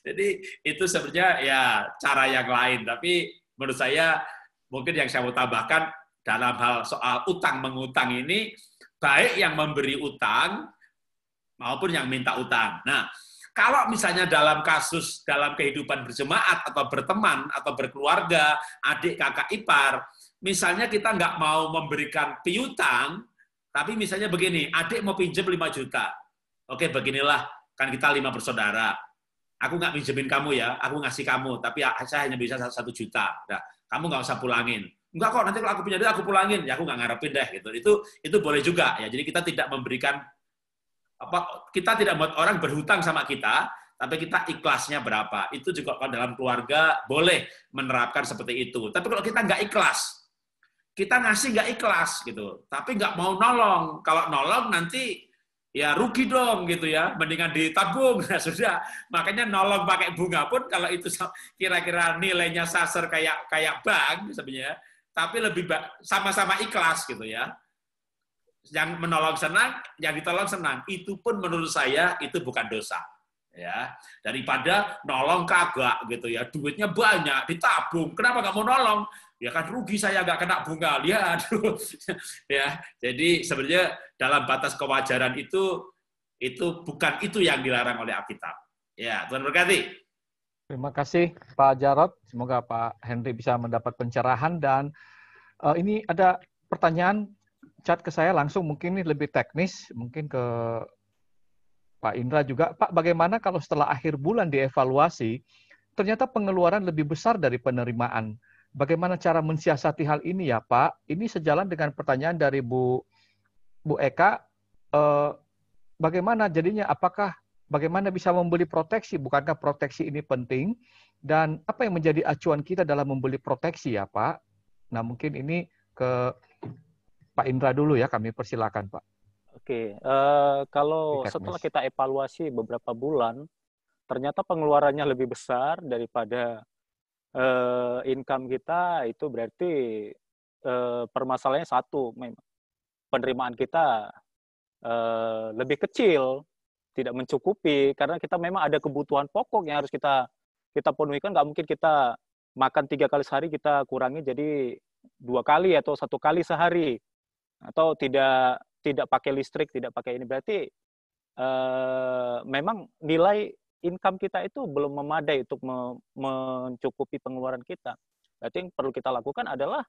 Speaker 4: Jadi itu sebenarnya ya cara yang lain. Tapi menurut saya mungkin yang saya mau tambahkan dalam hal soal utang mengutang ini, baik yang memberi utang maupun yang minta utang. Nah, kalau misalnya dalam kasus dalam kehidupan berjemaat atau berteman atau berkeluarga, adik kakak ipar, misalnya kita nggak mau memberikan piutang, tapi misalnya begini, adik mau pinjam 5 juta. Oke, beginilah, kan kita 5 bersaudara. Aku nggak pinjemin kamu ya, aku ngasih kamu, tapi saya hanya bisa 1 juta. Nah, kamu nggak usah pulangin. Enggak kok, nanti kalau aku punya duit, aku pulangin. Ya, aku nggak ngarepin deh. Gitu. Itu boleh juga. Ya, jadi kita tidak memberikan, kita tidak buat orang berhutang sama kita, tapi kita ikhlasnya berapa. Itu juga kalau dalam keluarga boleh menerapkan seperti itu. Tapi kalau kita nggak ikhlas, kita ngasih nggak ikhlas gitu, tapi nggak mau nolong. Kalau nolong nanti ya rugi dong gitu ya, mendingan ditabung. Nah, sudah, makanya nolong pakai bunga pun kalau itu kira-kira nilainya sasar kayak bank sebenarnya, tapi lebih sama-sama ikhlas gitu ya. Yang menolong senang, yang ditolong senang. Itu pun menurut saya itu bukan dosa. Ya, daripada nolong kagak gitu ya, duitnya banyak ditabung, kenapa nggak mau nolong? Ya kan rugi saya nggak kena bunga, lihat. Ya, jadi sebenarnya dalam batas kewajaran itu bukan itu yang dilarang oleh Alkitab. Ya, Tuhan berkati.
Speaker 1: Terima kasih Pak Jarod, semoga Pak Henry bisa mendapat pencerahan. Dan ini ada pertanyaan chat ke saya langsung, mungkin ini lebih teknis, mungkin ke Pak Indra juga. Pak, bagaimana kalau setelah akhir bulan dievaluasi, ternyata pengeluaran lebih besar dari penerimaan? Bagaimana cara mensiasati hal ini ya Pak? Ini sejalan dengan pertanyaan dari Bu Eka. Bagaimana jadinya? Apakah bagaimana bisa membeli proteksi? Bukankah proteksi ini penting? Dan apa yang menjadi acuan kita dalam membeli proteksi ya Pak? Nah mungkin ini ke Pak Indra dulu ya, kami persilakan Pak.
Speaker 5: Oke, kalau setelah kita evaluasi beberapa bulan, ternyata pengeluarannya lebih besar daripada income kita, itu berarti permasalahannya satu, penerimaan kita lebih kecil, tidak mencukupi, karena kita memang ada kebutuhan pokok yang harus kita penuhi. Kan nggak mungkin kita makan 3 kali sehari kita kurangi jadi 2 kali atau 1 kali sehari, atau tidak pakai listrik, tidak pakai ini. Berarti memang nilai income kita itu belum memadai untuk mencukupi pengeluaran kita. Berarti yang perlu kita lakukan adalah,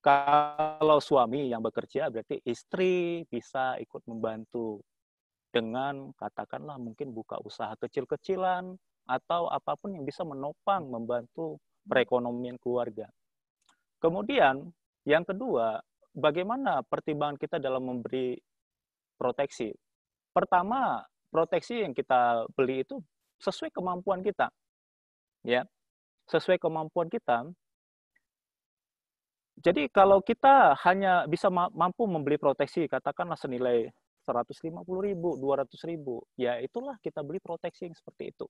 Speaker 5: kalau suami yang bekerja, berarti istri bisa ikut membantu dengan katakanlah mungkin buka usaha kecil-kecilan atau apapun yang bisa menopang, membantu perekonomian keluarga. Kemudian yang kedua, bagaimana pertimbangan kita dalam memberi proteksi? Pertama, proteksi yang kita beli itu sesuai kemampuan kita. Ya. Sesuai kemampuan kita. Jadi kalau kita hanya bisa mampu membeli proteksi, katakanlah senilai 150.000, 200.000, ya itulah kita beli proteksi yang seperti itu.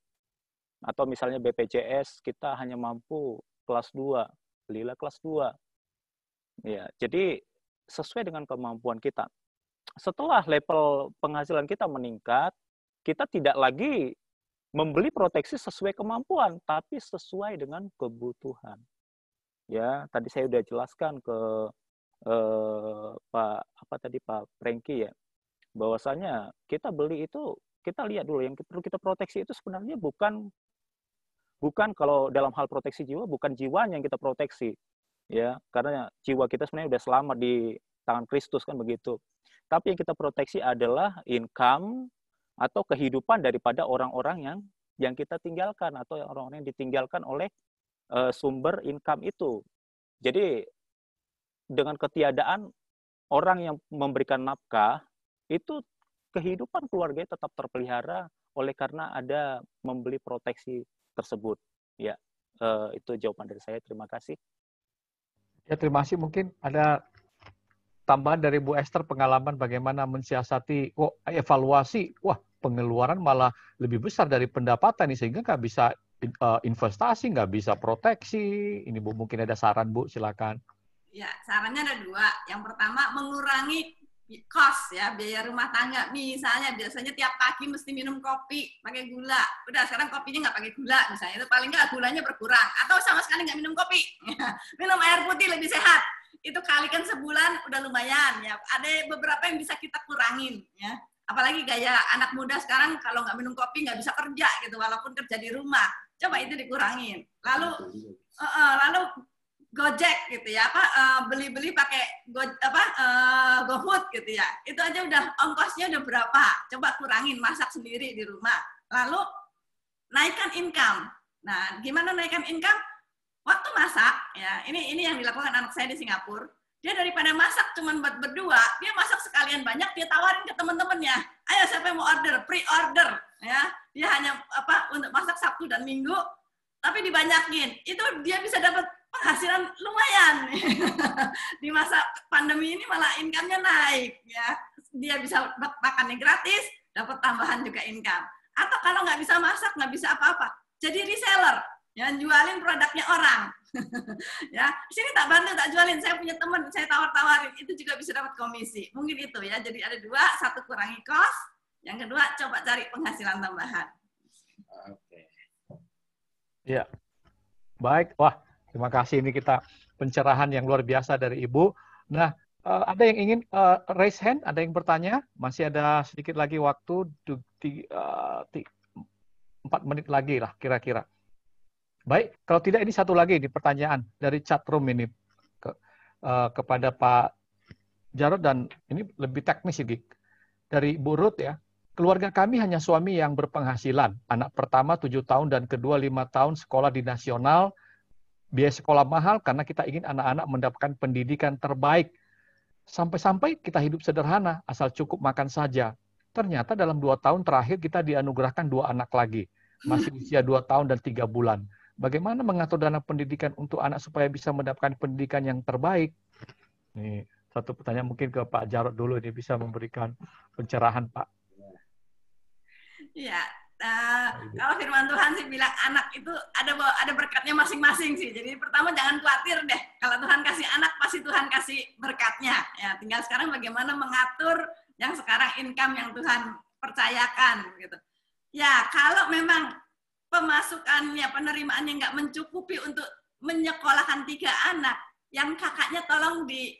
Speaker 5: Atau misalnya BPJS, kita hanya mampu kelas 2, belilah kelas 2. Ya, jadi sesuai dengan kemampuan kita. Setelah level penghasilan kita meningkat, kita tidak lagi membeli proteksi sesuai kemampuan, tapi sesuai dengan kebutuhan. Ya, tadi saya sudah jelaskan ke Pak Franky ya, bahwasanya kita beli itu, kita lihat dulu yang perlu kita proteksi itu sebenarnya bukan kalau dalam hal proteksi jiwa, bukan jiwanya yang kita proteksi, ya, karena jiwa kita sebenarnya sudah selamat di tangan Kristus kan begitu. Tapi yang kita proteksi adalah income atau kehidupan daripada orang-orang yang kita tinggalkan, atau orang-orang yang ditinggalkan oleh sumber income itu. Jadi dengan ketiadaan orang yang memberikan nafkah, itu kehidupan keluarganya tetap terpelihara oleh karena ada membeli proteksi tersebut. Ya, itu jawaban dari saya. Terima kasih.
Speaker 1: Ya, terima kasih. Mungkin ada tambahan dari Bu Esther, pengalaman bagaimana mensiasati, evaluasi, pengeluaran malah lebih besar dari pendapatan nih, sehingga nggak bisa investasi, nggak bisa proteksi. Ini Bu, mungkin ada saran Bu, silakan.
Speaker 7: Ya, sarannya ada 2. Yang pertama, mengurangi cost ya, biaya rumah tangga. Misalnya biasanya tiap pagi mesti minum kopi pakai gula. Udah sekarang kopinya nggak pakai gula misalnya, itu paling nggak gulanya berkurang. Atau sama sekali nggak minum kopi. Minum air putih lebih sehat. Itu kalikan sebulan udah lumayan ya. Ada beberapa yang bisa kita kurangin ya. Apalagi gaya anak muda sekarang, kalau nggak minum kopi nggak bisa kerja gitu, walaupun kerja di rumah. Coba itu dikurangin. Lalu Gojek gitu ya, beli-beli pakai GoFood gitu ya. Itu aja udah ongkosnya udah berapa. Coba kurangin, masak sendiri di rumah. Lalu naikkan income. Nah, gimana naikkan income? Waktu masak ya, ini yang dilakukan anak saya di Singapura. Dia daripada masak cuma buat berdua, dia masak sekalian banyak, dia tawarin ke teman-temannya. Ayo siapa yang mau order, pre-order ya. Dia hanya untuk masak Sabtu dan Minggu, tapi dibanyakin. Itu dia bisa dapat penghasilan lumayan. Di masa pandemi ini malah income-nya naik ya. Dia bisa makannya gratis, dapat tambahan juga income. Atau kalau nggak bisa masak, nggak bisa apa-apa, jadi reseller, ya, jualin produknya orang. Ya, sini tak bantu, tak jualin, saya punya teman, saya tawar-tawarin, itu juga bisa dapat komisi. Mungkin itu ya. Jadi ada 2, satu kurangi cost, yang kedua coba cari penghasilan tambahan.
Speaker 4: Oke.
Speaker 1: Ya. Baik. Wah, terima kasih, ini kita pencerahan yang luar biasa dari Ibu. Nah, ada yang ingin raise hand? Ada yang bertanya? Masih ada sedikit lagi waktu, 4 menit lagi lah kira-kira. Baik, kalau tidak ini satu lagi di pertanyaan dari chat room ini kepada Pak Jarod, dan ini lebih teknis ini. Dari Bu Ruth ya, keluarga kami hanya suami yang berpenghasilan. Anak pertama 7 tahun dan kedua 5 tahun sekolah di nasional. Biaya sekolah mahal karena kita ingin anak-anak mendapatkan pendidikan terbaik. Sampai-sampai kita hidup sederhana, asal cukup makan saja. ternyata dalam 2 tahun terakhir kita dianugerahkan 2 anak lagi, masih usia 2 tahun dan 3 bulan. Bagaimana mengatur dana pendidikan untuk anak supaya bisa mendapatkan pendidikan yang terbaik? Nih, satu pertanyaan mungkin ke Pak Jarod dulu, ini bisa memberikan pencerahan, Pak.
Speaker 7: Iya, kalau firman Tuhan sih bilang anak itu ada berkatnya masing-masing sih. Jadi pertama jangan khawatir deh. Kalau Tuhan kasih anak, pasti Tuhan kasih berkatnya. Ya, tinggal sekarang bagaimana mengatur yang sekarang income yang Tuhan percayakan gitu. Ya, kalau memang pemasukannya, penerimaannya nggak mencukupi untuk menyekolahkan 3 anak, yang kakaknya tolong di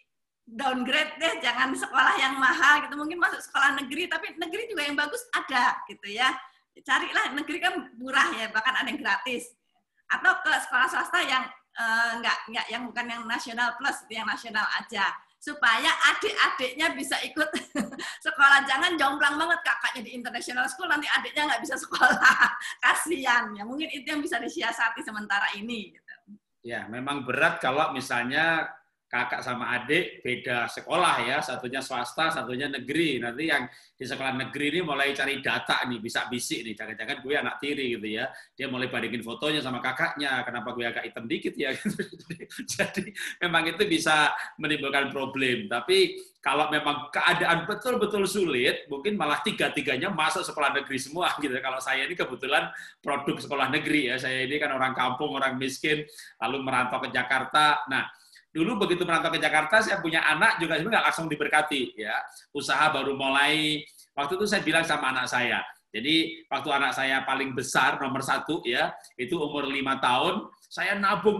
Speaker 7: downgrade deh, jangan sekolah yang mahal gitu, mungkin masuk sekolah negeri, tapi negeri juga yang bagus ada gitu ya. Carilah, negeri kan murah ya, bahkan ada yang gratis. Atau ke sekolah swasta yang nggak yang bukan yang nasional plus, yang nasional aja. Supaya adik-adiknya bisa ikut sekolah. Jangan jomplang banget kakaknya di international school, nanti adiknya nggak bisa sekolah. Kasian ya, mungkin itu yang bisa disiasati sementara ini. Gitu.
Speaker 4: Ya, memang berat kalau misalnya kakak sama adik beda sekolah ya, satunya swasta, satunya negeri. Nanti yang di sekolah negeri ini mulai cari data nih, bisa bisik nih, jangan-jangan gue anak tiri gitu ya. Dia mulai bandingin fotonya sama kakaknya, kenapa gue agak hitam dikit ya. Jadi memang itu bisa menimbulkan problem. Tapi kalau memang keadaan betul-betul sulit, mungkin malah 3-3-nya masuk sekolah negeri semua gitu. Kalau saya ini kebetulan produk sekolah negeri ya, saya ini kan orang kampung, orang miskin, lalu merantau ke Jakarta. Nah, dulu begitu merantau ke Jakarta, saya punya anak juga sebenarnya nggak langsung diberkati ya. Usaha baru mulai. Waktu itu saya bilang sama anak saya. Jadi waktu anak saya paling besar nomor 1 ya, itu umur 5 tahun, saya nabung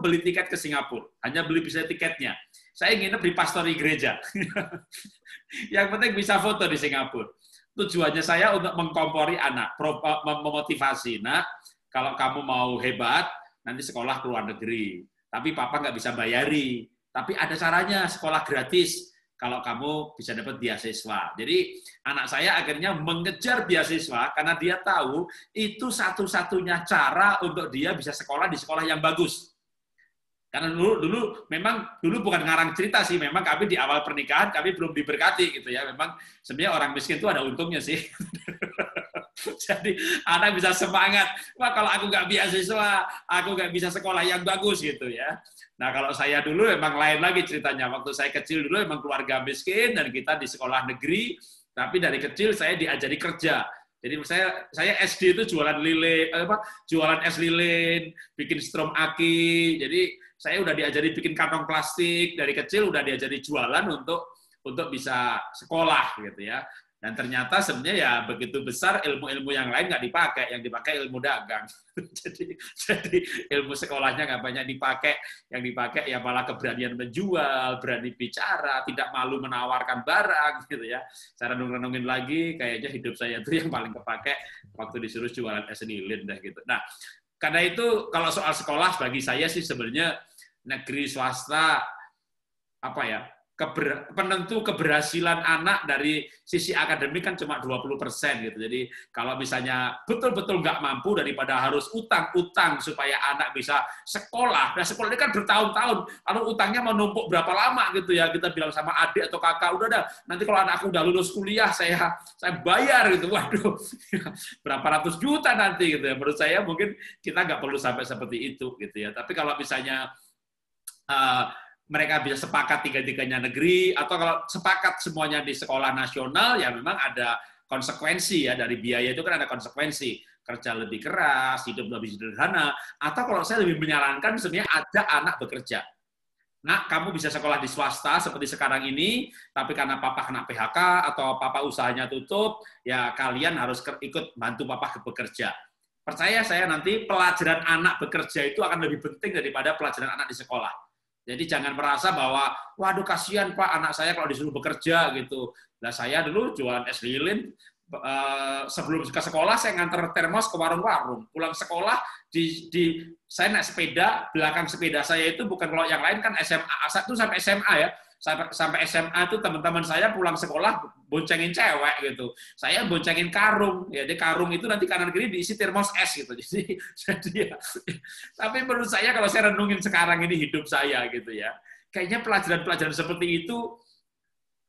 Speaker 4: beli tiket ke Singapura. Hanya beli bisa tiketnya. Saya nginep di pastori gereja. Yang penting bisa foto di Singapura. Tujuannya saya untuk mengkompori anak, memotivasi. Nah, kalau kamu mau hebat, nanti sekolah ke luar negeri. Tapi papa nggak bisa bayari. Tapi ada caranya, sekolah gratis kalau kamu bisa dapat beasiswa. Jadi anak saya akhirnya mengejar beasiswa karena dia tahu itu satu-satunya cara untuk dia bisa sekolah di sekolah yang bagus. Karena dulu bukan ngarang cerita sih, memang kami di awal pernikahan kami belum diberkati gitu ya. Memang sebenarnya orang miskin itu ada untungnya sih. Jadi anak bisa semangat, wah kalau aku nggak beasiswa, aku nggak bisa sekolah yang bagus gitu ya. Nah kalau saya dulu emang lain lagi ceritanya. Waktu saya kecil dulu emang keluarga miskin dan kita di sekolah negeri, tapi dari kecil saya diajari kerja. Jadi saya SD itu jualan es lilin, bikin strom aki. Jadi saya udah diajari bikin kantong plastik dari kecil, udah diajari jualan untuk bisa sekolah gitu ya. Dan ternyata sebenarnya ya begitu besar ilmu-ilmu yang lain nggak dipakai, yang dipakai ilmu dagang. jadi ilmu sekolahnya nggak banyak dipakai, yang dipakai ya malah keberanian menjual, berani bicara, tidak malu menawarkan barang gitu ya. Saya renung-renungin lagi, kayaknya hidup saya itu yang paling kepake waktu disuruh jualan es lilin dah gitu. Nah, karena itu kalau soal sekolah bagi saya sih sebenarnya negeri swasta apa ya? Penentu keberhasilan anak dari sisi akademik kan cuma 20% gitu. Jadi kalau misalnya betul-betul nggak mampu daripada harus utang supaya anak bisa sekolah. Nah sekolah ini kan bertahun-tahun, lalu utangnya mau numpuk berapa lama gitu ya. Kita bilang sama adik atau kakak, udah dah, nanti kalau anakku udah lulus kuliah saya bayar gitu. Waduh, berapa ratus juta nanti gitu ya. Menurut saya mungkin kita nggak perlu sampai seperti itu gitu ya. Tapi kalau misalnya mereka bisa sepakat 3-3-nya negeri, atau kalau sepakat semuanya di sekolah nasional, ya memang ada konsekuensi ya, dari biaya itu kan ada konsekuensi. Kerja lebih keras, hidup lebih sederhana, atau kalau saya lebih menyarankan sebenarnya ada anak bekerja. Nah, kamu bisa sekolah di swasta seperti sekarang ini, tapi karena papa kena PHK, atau papa usahanya tutup, ya kalian harus ikut bantu papa bekerja. Percaya saya nanti pelajaran anak bekerja itu akan lebih penting daripada pelajaran anak di sekolah. Jadi jangan merasa bahwa, waduh kasihan Pak, anak saya kalau disuruh bekerja gitu. Nah saya dulu jualan es lilin, sebelum ke sekolah saya nganter termos ke warung-warung. Pulang sekolah, saya naik sepeda, belakang sepeda saya itu bukan kalau yang lain kan SMA, itu sampai SMA ya. Sampai SMA itu teman-teman saya pulang sekolah boncengin cewek gitu. Saya boncengin karung. Ya, di karung itu nanti kanan kiri diisi termos es gitu. Jadi ya. Tapi menurut saya kalau saya renungin sekarang ini hidup saya gitu ya. Kayaknya pelajaran-pelajaran seperti itu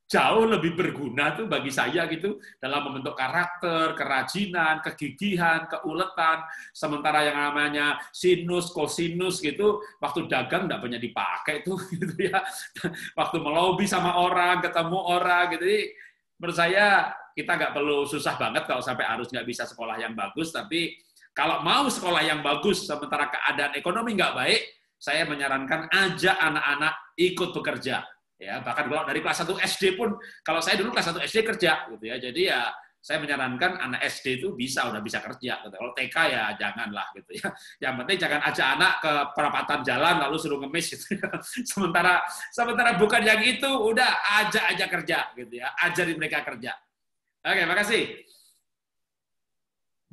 Speaker 4: jauh lebih berguna tuh bagi saya gitu dalam membentuk karakter, kerajinan, kegigihan, keuletan. Sementara yang namanya sinus, kosinus gitu, waktu dagang nggak banyak dipakai tuh gitu ya. Waktu melobi sama orang, ketemu orang gitu. Jadi menurut saya kita nggak perlu susah banget kalau sampai harus nggak bisa sekolah yang bagus, tapi kalau mau sekolah yang bagus sementara keadaan ekonomi nggak baik, saya menyarankan ajak anak-anak ikut bekerja. Ya, bahkan kalau dari kelas 1 SD pun, kalau saya dulu kelas 1 SD kerja gitu ya. Jadi ya saya menyarankan anak SD itu udah bisa kerja gitu. Kalau TK ya janganlah gitu ya. Yang penting jangan ajak anak ke perapatan jalan lalu suruh ngemis gitu ya. Sementara bukan yang itu, udah ajak aja kerja gitu ya. Ajarin mereka kerja. Oke, makasih.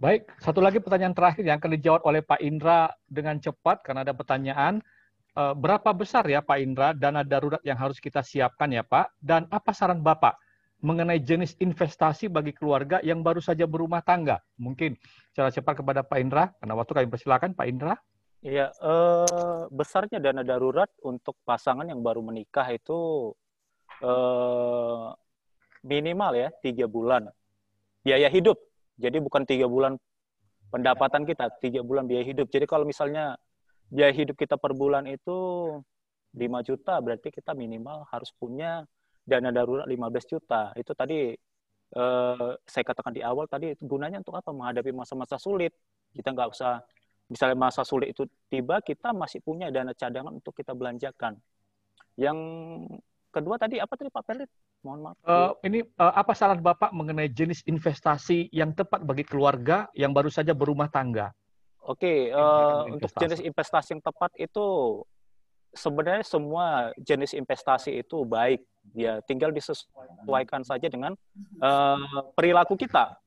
Speaker 1: Baik, satu lagi pertanyaan terakhir yang akan dijawab oleh Pak Indra dengan cepat karena ada pertanyaan. Berapa besar ya Pak Indra dana darurat yang harus kita siapkan ya Pak? Dan apa saran Bapak mengenai jenis investasi bagi keluarga yang baru saja berumah tangga? Mungkin secara cepat kepada Pak Indra, karena waktu kami persilakan Pak Indra.
Speaker 5: Iya, besarnya dana darurat untuk pasangan yang baru menikah itu minimal ya 3 bulan biaya hidup. Jadi bukan 3 bulan pendapatan kita, 3 bulan biaya hidup. Jadi kalau misalnya biaya hidup kita per bulan itu 5 juta, berarti kita minimal harus punya dana darurat 15 juta. Itu tadi saya katakan di awal tadi, gunanya untuk apa? Menghadapi masa-masa sulit. Kita nggak usah, misalnya masa sulit itu tiba, kita masih punya dana cadangan untuk kita belanjakan. Yang kedua tadi, apa tadi Pak Perlit? Mohon maaf.
Speaker 1: Apa saran Bapak mengenai jenis investasi yang tepat bagi keluarga yang baru saja berumah tangga?
Speaker 5: Oke, untuk jenis investasi yang tepat itu sebenarnya semua jenis investasi itu baik, ya tinggal disesuaikan saja dengan perilaku kita.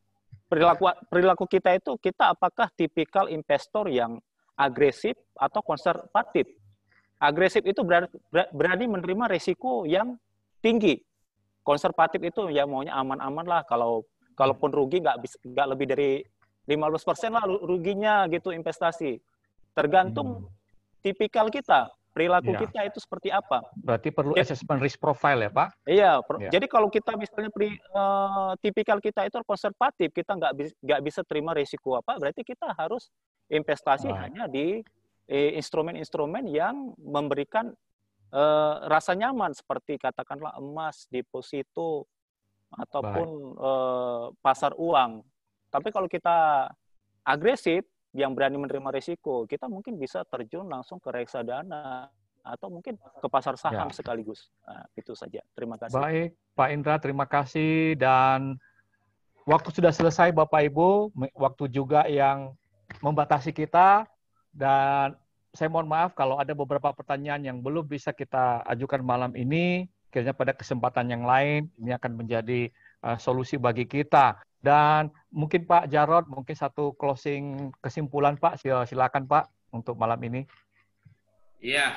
Speaker 5: Perilaku kita itu, kita apakah tipikal investor yang agresif atau konservatif? Agresif itu berani menerima risiko yang tinggi. Konservatif itu ya maunya aman-aman lah, kalaupun rugi nggak lebih dari 15% lah ruginya gitu investasi. Tergantung tipikal kita, perilaku kita itu seperti apa.
Speaker 1: Berarti perlu assessment risk profile ya Pak?
Speaker 5: Iya, jadi kalau kita misalnya tipikal kita itu konservatif, kita nggak bisa terima risiko apa, berarti kita harus investasi hanya di instrumen-instrumen yang memberikan rasa nyaman, seperti katakanlah emas, deposito, ataupun pasar uang. Tapi kalau kita agresif, yang berani menerima risiko, kita mungkin bisa terjun langsung ke reksadana atau mungkin ke pasar saham sekaligus. Nah, itu saja. Terima kasih.
Speaker 1: Baik, Pak Indra, terima kasih. Dan waktu sudah selesai, Bapak Ibu. Waktu juga yang membatasi kita. Dan saya mohon maaf kalau ada beberapa pertanyaan yang belum bisa kita ajukan malam ini. Kayaknya pada kesempatan yang lain, ini akan menjadi solusi bagi kita. Dan mungkin Pak Jarod, mungkin satu closing kesimpulan Pak, silakan Pak untuk malam ini.
Speaker 4: Iya,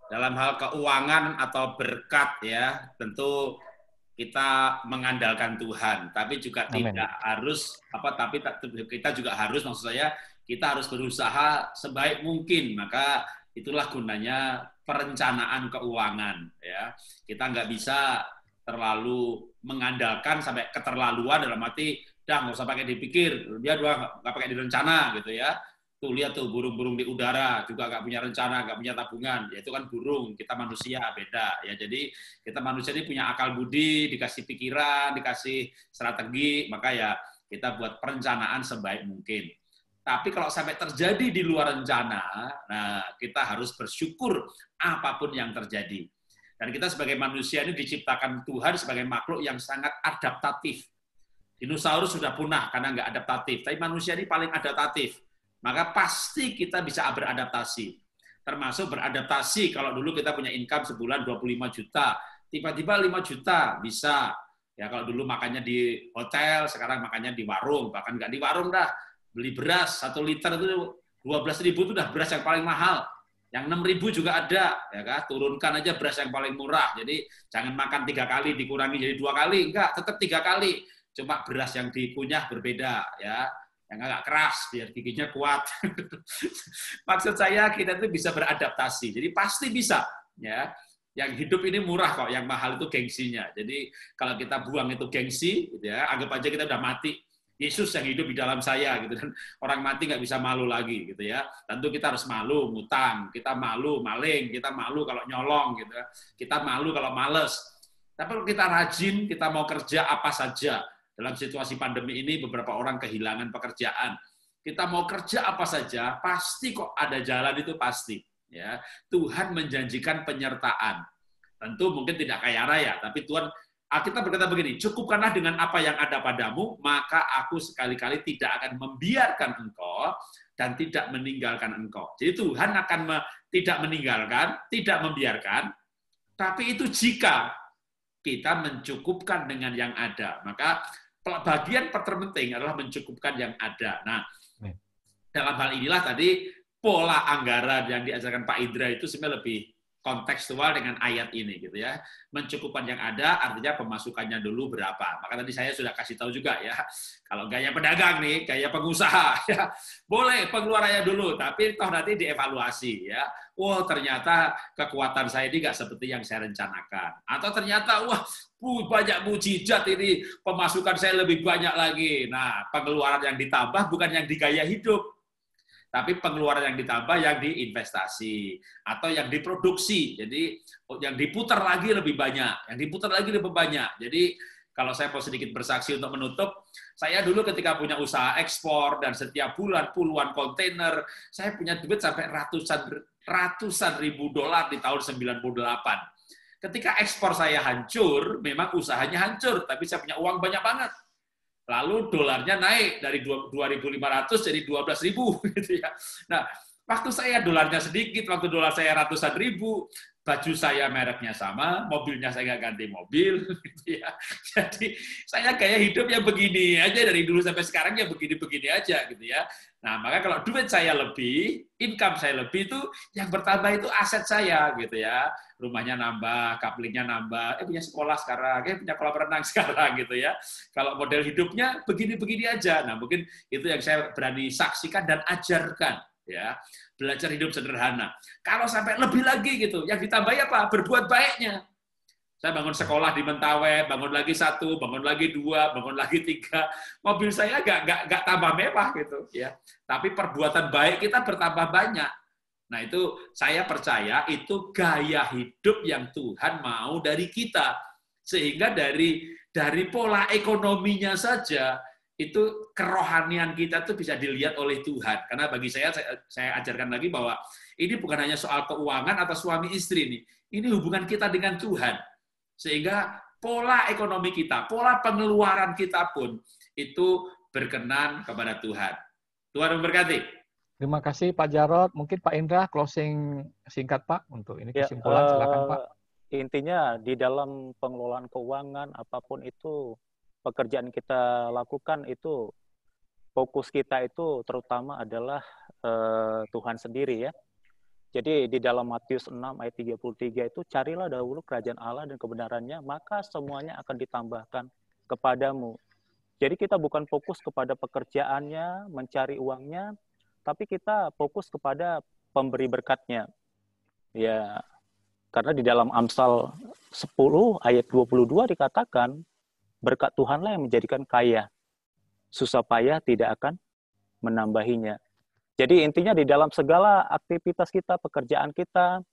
Speaker 4: dalam hal keuangan atau berkat ya, tentu kita mengandalkan Tuhan, tapi juga tidak harus tapi kita juga harus, maksud saya kita harus berusaha sebaik mungkin. Maka itulah gunanya perencanaan keuangan ya. Kita nggak bisa terlalu mengandalkan sampai keterlaluan, dalam arti nggak usah pakai dipikir, dia nggak pakai direncana gitu ya. Tuh lihat tuh burung-burung di udara juga nggak punya rencana, nggak punya tabungan. Ya itu kan burung, kita manusia beda ya. Jadi kita manusia ini punya akal budi, dikasih pikiran, dikasih strategi, maka ya kita buat perencanaan sebaik mungkin. Tapi kalau sampai terjadi di luar rencana, nah kita harus bersyukur apapun yang terjadi. Dan kita sebagai manusia ini diciptakan Tuhan sebagai makhluk yang sangat adaptatif. Dinosaurus sudah punah karena nggak adaptatif, tapi manusia ini paling adaptatif. Maka pasti kita bisa beradaptasi. Termasuk beradaptasi kalau dulu kita punya income sebulan 25 juta, tiba-tiba 5 juta bisa. Ya kalau dulu makannya di hotel, sekarang makannya di warung, bahkan nggak di warung dah. Beli beras 1 liter itu 12.000 itu udah beras yang paling mahal. Yang 6.000 juga ada, ya kan? Turunkan aja beras yang paling murah. Jadi jangan makan 3 kali dikurangi jadi 2 kali, enggak, tetap 3 kali. Cuma beras yang dikunyah berbeda, ya, yang agak keras biar giginya kuat. Maksud saya kita itu bisa beradaptasi. Jadi pasti bisa, ya. Yang hidup ini murah kok, yang mahal itu gengsinya. Jadi kalau kita buang itu gengsi, gitu ya, anggap aja kita udah mati. Yesus yang hidup di dalam saya, gitu, dan orang mati nggak bisa malu lagi, gitu ya. Tentu kita harus malu ngutang, kita malu maling, kita malu kalau nyolong, gitu ya. Kita malu kalau males. Tapi kalau kita rajin, kita mau kerja apa saja. Dalam situasi pandemi ini beberapa orang kehilangan pekerjaan. Kita mau kerja apa saja, pasti kok ada jalan, itu pasti. Ya, Tuhan menjanjikan penyertaan. Tentu mungkin tidak kaya raya, tapi Tuhan, kita berkata begini, cukupkanlah dengan apa yang ada padamu, maka aku sekali-kali tidak akan membiarkan engkau dan tidak meninggalkan engkau. Jadi Tuhan akan tidak meninggalkan, tidak membiarkan, tapi itu jika kita mencukupkan dengan yang ada. Maka bagian terpenting adalah mencukupkan yang ada. Nah, dalam hal inilah tadi pola anggaran yang diajarkan Pak Indra itu sebenarnya lebih kontekstual dengan ayat ini, gitu ya. Mencukupkan yang ada artinya pemasukannya dulu berapa. Maka tadi saya sudah kasih tahu juga ya, kalau gaya pedagang nih, gaya pengusaha, ya boleh pengeluarannya dulu, tapi toh nanti dievaluasi ya. Wah, ternyata kekuatan saya ini nggak seperti yang saya rencanakan. Atau ternyata wah banyak mujizat ini, pemasukan saya lebih banyak lagi. Nah, pengeluaran yang ditambah bukan yang di gaya hidup, tapi pengeluaran yang ditambah yang diinvestasi atau yang diproduksi. Jadi yang diputar lagi lebih banyak, yang diputar lagi lebih banyak. Jadi kalau saya mau sedikit bersaksi untuk menutup, saya dulu ketika punya usaha ekspor dan setiap bulan puluhan kontainer, saya punya duit sampai ratusan ribu dolar di tahun 98. Ketika ekspor saya hancur, memang usahanya hancur, tapi saya punya uang banyak banget. Lalu dolarnya naik dari 2.500 jadi 12.000 gitu ya. Nah, waktu saya dolarnya sedikit, waktu dolar saya ratusan ribu, baju saya mereknya sama, mobilnya saya nggak ganti mobil gitu ya. Jadi saya gaya hidup yang begini aja dari dulu sampai sekarang ya begini-begini aja gitu ya. Nah, maka kalau duit saya lebih, income saya lebih, itu yang bertambah itu aset saya gitu ya. Rumahnya nambah, kaplingnya nambah, punya sekolah sekarang, punya kolam renang sekarang gitu ya. Kalau model hidupnya begini-begini aja. Nah, mungkin itu yang saya berani saksikan dan ajarkan ya. Belajar hidup sederhana. Kalau sampai lebih lagi gitu, yang ditambahi apa? Berbuat baiknya. Saya bangun sekolah di Mentawai, bangun lagi 1, bangun lagi 2, bangun lagi 3. Mobil saya nggak tambah mewah gitu ya. Tapi perbuatan baik kita bertambah banyak. Nah, itu saya percaya itu gaya hidup yang Tuhan mau dari kita. Sehingga dari pola ekonominya saja itu kerohanian kita tuh bisa dilihat oleh Tuhan. Karena bagi saya ajarkan lagi bahwa ini bukan hanya soal keuangan atau suami istri nih. Ini hubungan kita dengan Tuhan. Sehingga pola ekonomi kita, pola pengeluaran kita pun itu berkenan kepada Tuhan. Tuhan memberkati.
Speaker 1: Terima kasih Pak Jarod. Mungkin Pak Indra closing singkat Pak untuk ini kesimpulan. Silakan Pak.
Speaker 5: Intinya di dalam pengelolaan keuangan apapun itu pekerjaan kita lakukan itu fokus kita itu terutama adalah Tuhan sendiri ya. Jadi di dalam Matius 6 ayat 33 itu carilah dahulu kerajaan Allah dan kebenarannya, maka semuanya akan ditambahkan kepadamu. Jadi kita bukan fokus kepada pekerjaannya, mencari uangnya, tapi kita fokus kepada pemberi berkatnya. Ya, karena di dalam Amsal 10 ayat 22 dikatakan, berkat Tuhanlah yang menjadikan kaya. Susah payah tidak akan menambahinya. Jadi intinya di dalam segala aktivitas kita, pekerjaan kita,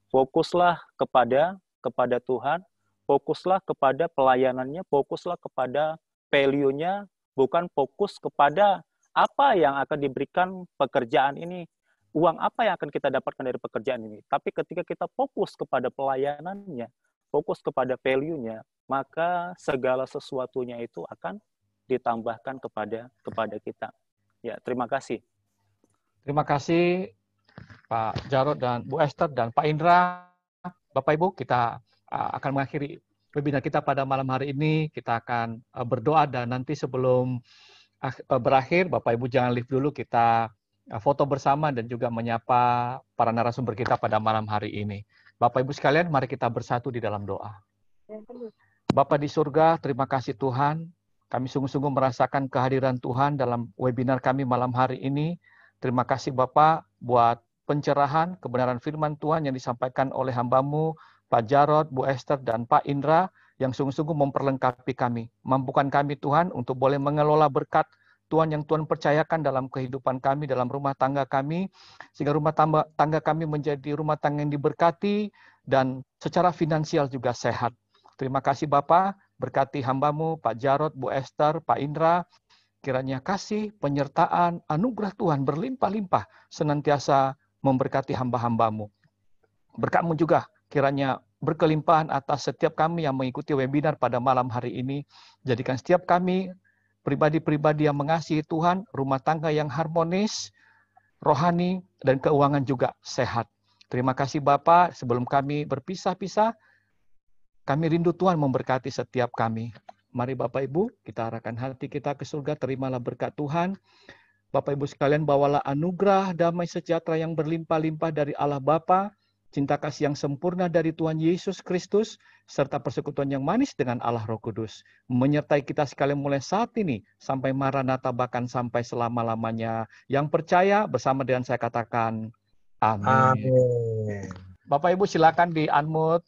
Speaker 5: fokuslah kepada Tuhan, fokuslah kepada pelayanannya, fokuslah kepada value-nya, bukan fokus kepada apa yang akan diberikan pekerjaan ini, uang apa yang akan kita dapatkan dari pekerjaan ini. Tapi ketika kita fokus kepada pelayanannya, fokus kepada value-nya, maka segala sesuatunya itu akan ditambahkan kepada kita. Ya, terima kasih.
Speaker 1: Terima kasih Pak Jarod dan Bu Esther dan Pak Indra. Bapak Ibu, kita akan mengakhiri webinar kita pada malam hari ini. Kita akan berdoa dan nanti sebelum berakhir, Bapak Ibu jangan leave dulu, kita foto bersama dan juga menyapa para narasumber kita pada malam hari ini. Bapak Ibu sekalian, mari kita bersatu di dalam doa. Bapa di surga, terima kasih Tuhan. Kami sungguh-sungguh merasakan kehadiran Tuhan dalam webinar kami malam hari ini. Terima kasih Bapak buat pencerahan, kebenaran firman Tuhan yang disampaikan oleh hamba-Mu, Pak Jarod, Bu Esther, dan Pak Indra, yang sungguh-sungguh memperlengkapi kami. Mampukan kami Tuhan untuk boleh mengelola berkat Tuhan yang Tuhan percayakan dalam kehidupan kami, dalam rumah tangga kami, sehingga rumah tangga kami menjadi rumah tangga yang diberkati, dan secara finansial juga sehat. Terima kasih Bapak, berkati hamba-Mu, Pak Jarod, Bu Esther, Pak Indra, kiranya kasih, penyertaan, anugerah Tuhan berlimpah-limpah senantiasa memberkati hamba-hamba-Mu. Berkat-Mu juga kiranya berkelimpahan atas setiap kami yang mengikuti webinar pada malam hari ini. Jadikan setiap kami pribadi-pribadi yang mengasihi Tuhan, rumah tangga yang harmonis, rohani, dan keuangan juga sehat. Terima kasih Bapak, sebelum kami berpisah-pisah, kami rindu Tuhan memberkati setiap kami. Mari Bapak Ibu, kita arahkan hati kita ke surga, terimalah berkat Tuhan. Bapak Ibu sekalian, bawalah anugerah damai sejahtera yang berlimpah-limpah dari Allah Bapa, cinta kasih yang sempurna dari Tuhan Yesus Kristus, serta persekutuan yang manis dengan Allah Roh Kudus, menyertai kita sekalian mulai saat ini, sampai Maranatha, bahkan sampai selama-lamanya. Yang percaya bersama dengan saya katakan, amin. Bapak Ibu silakan di-unmute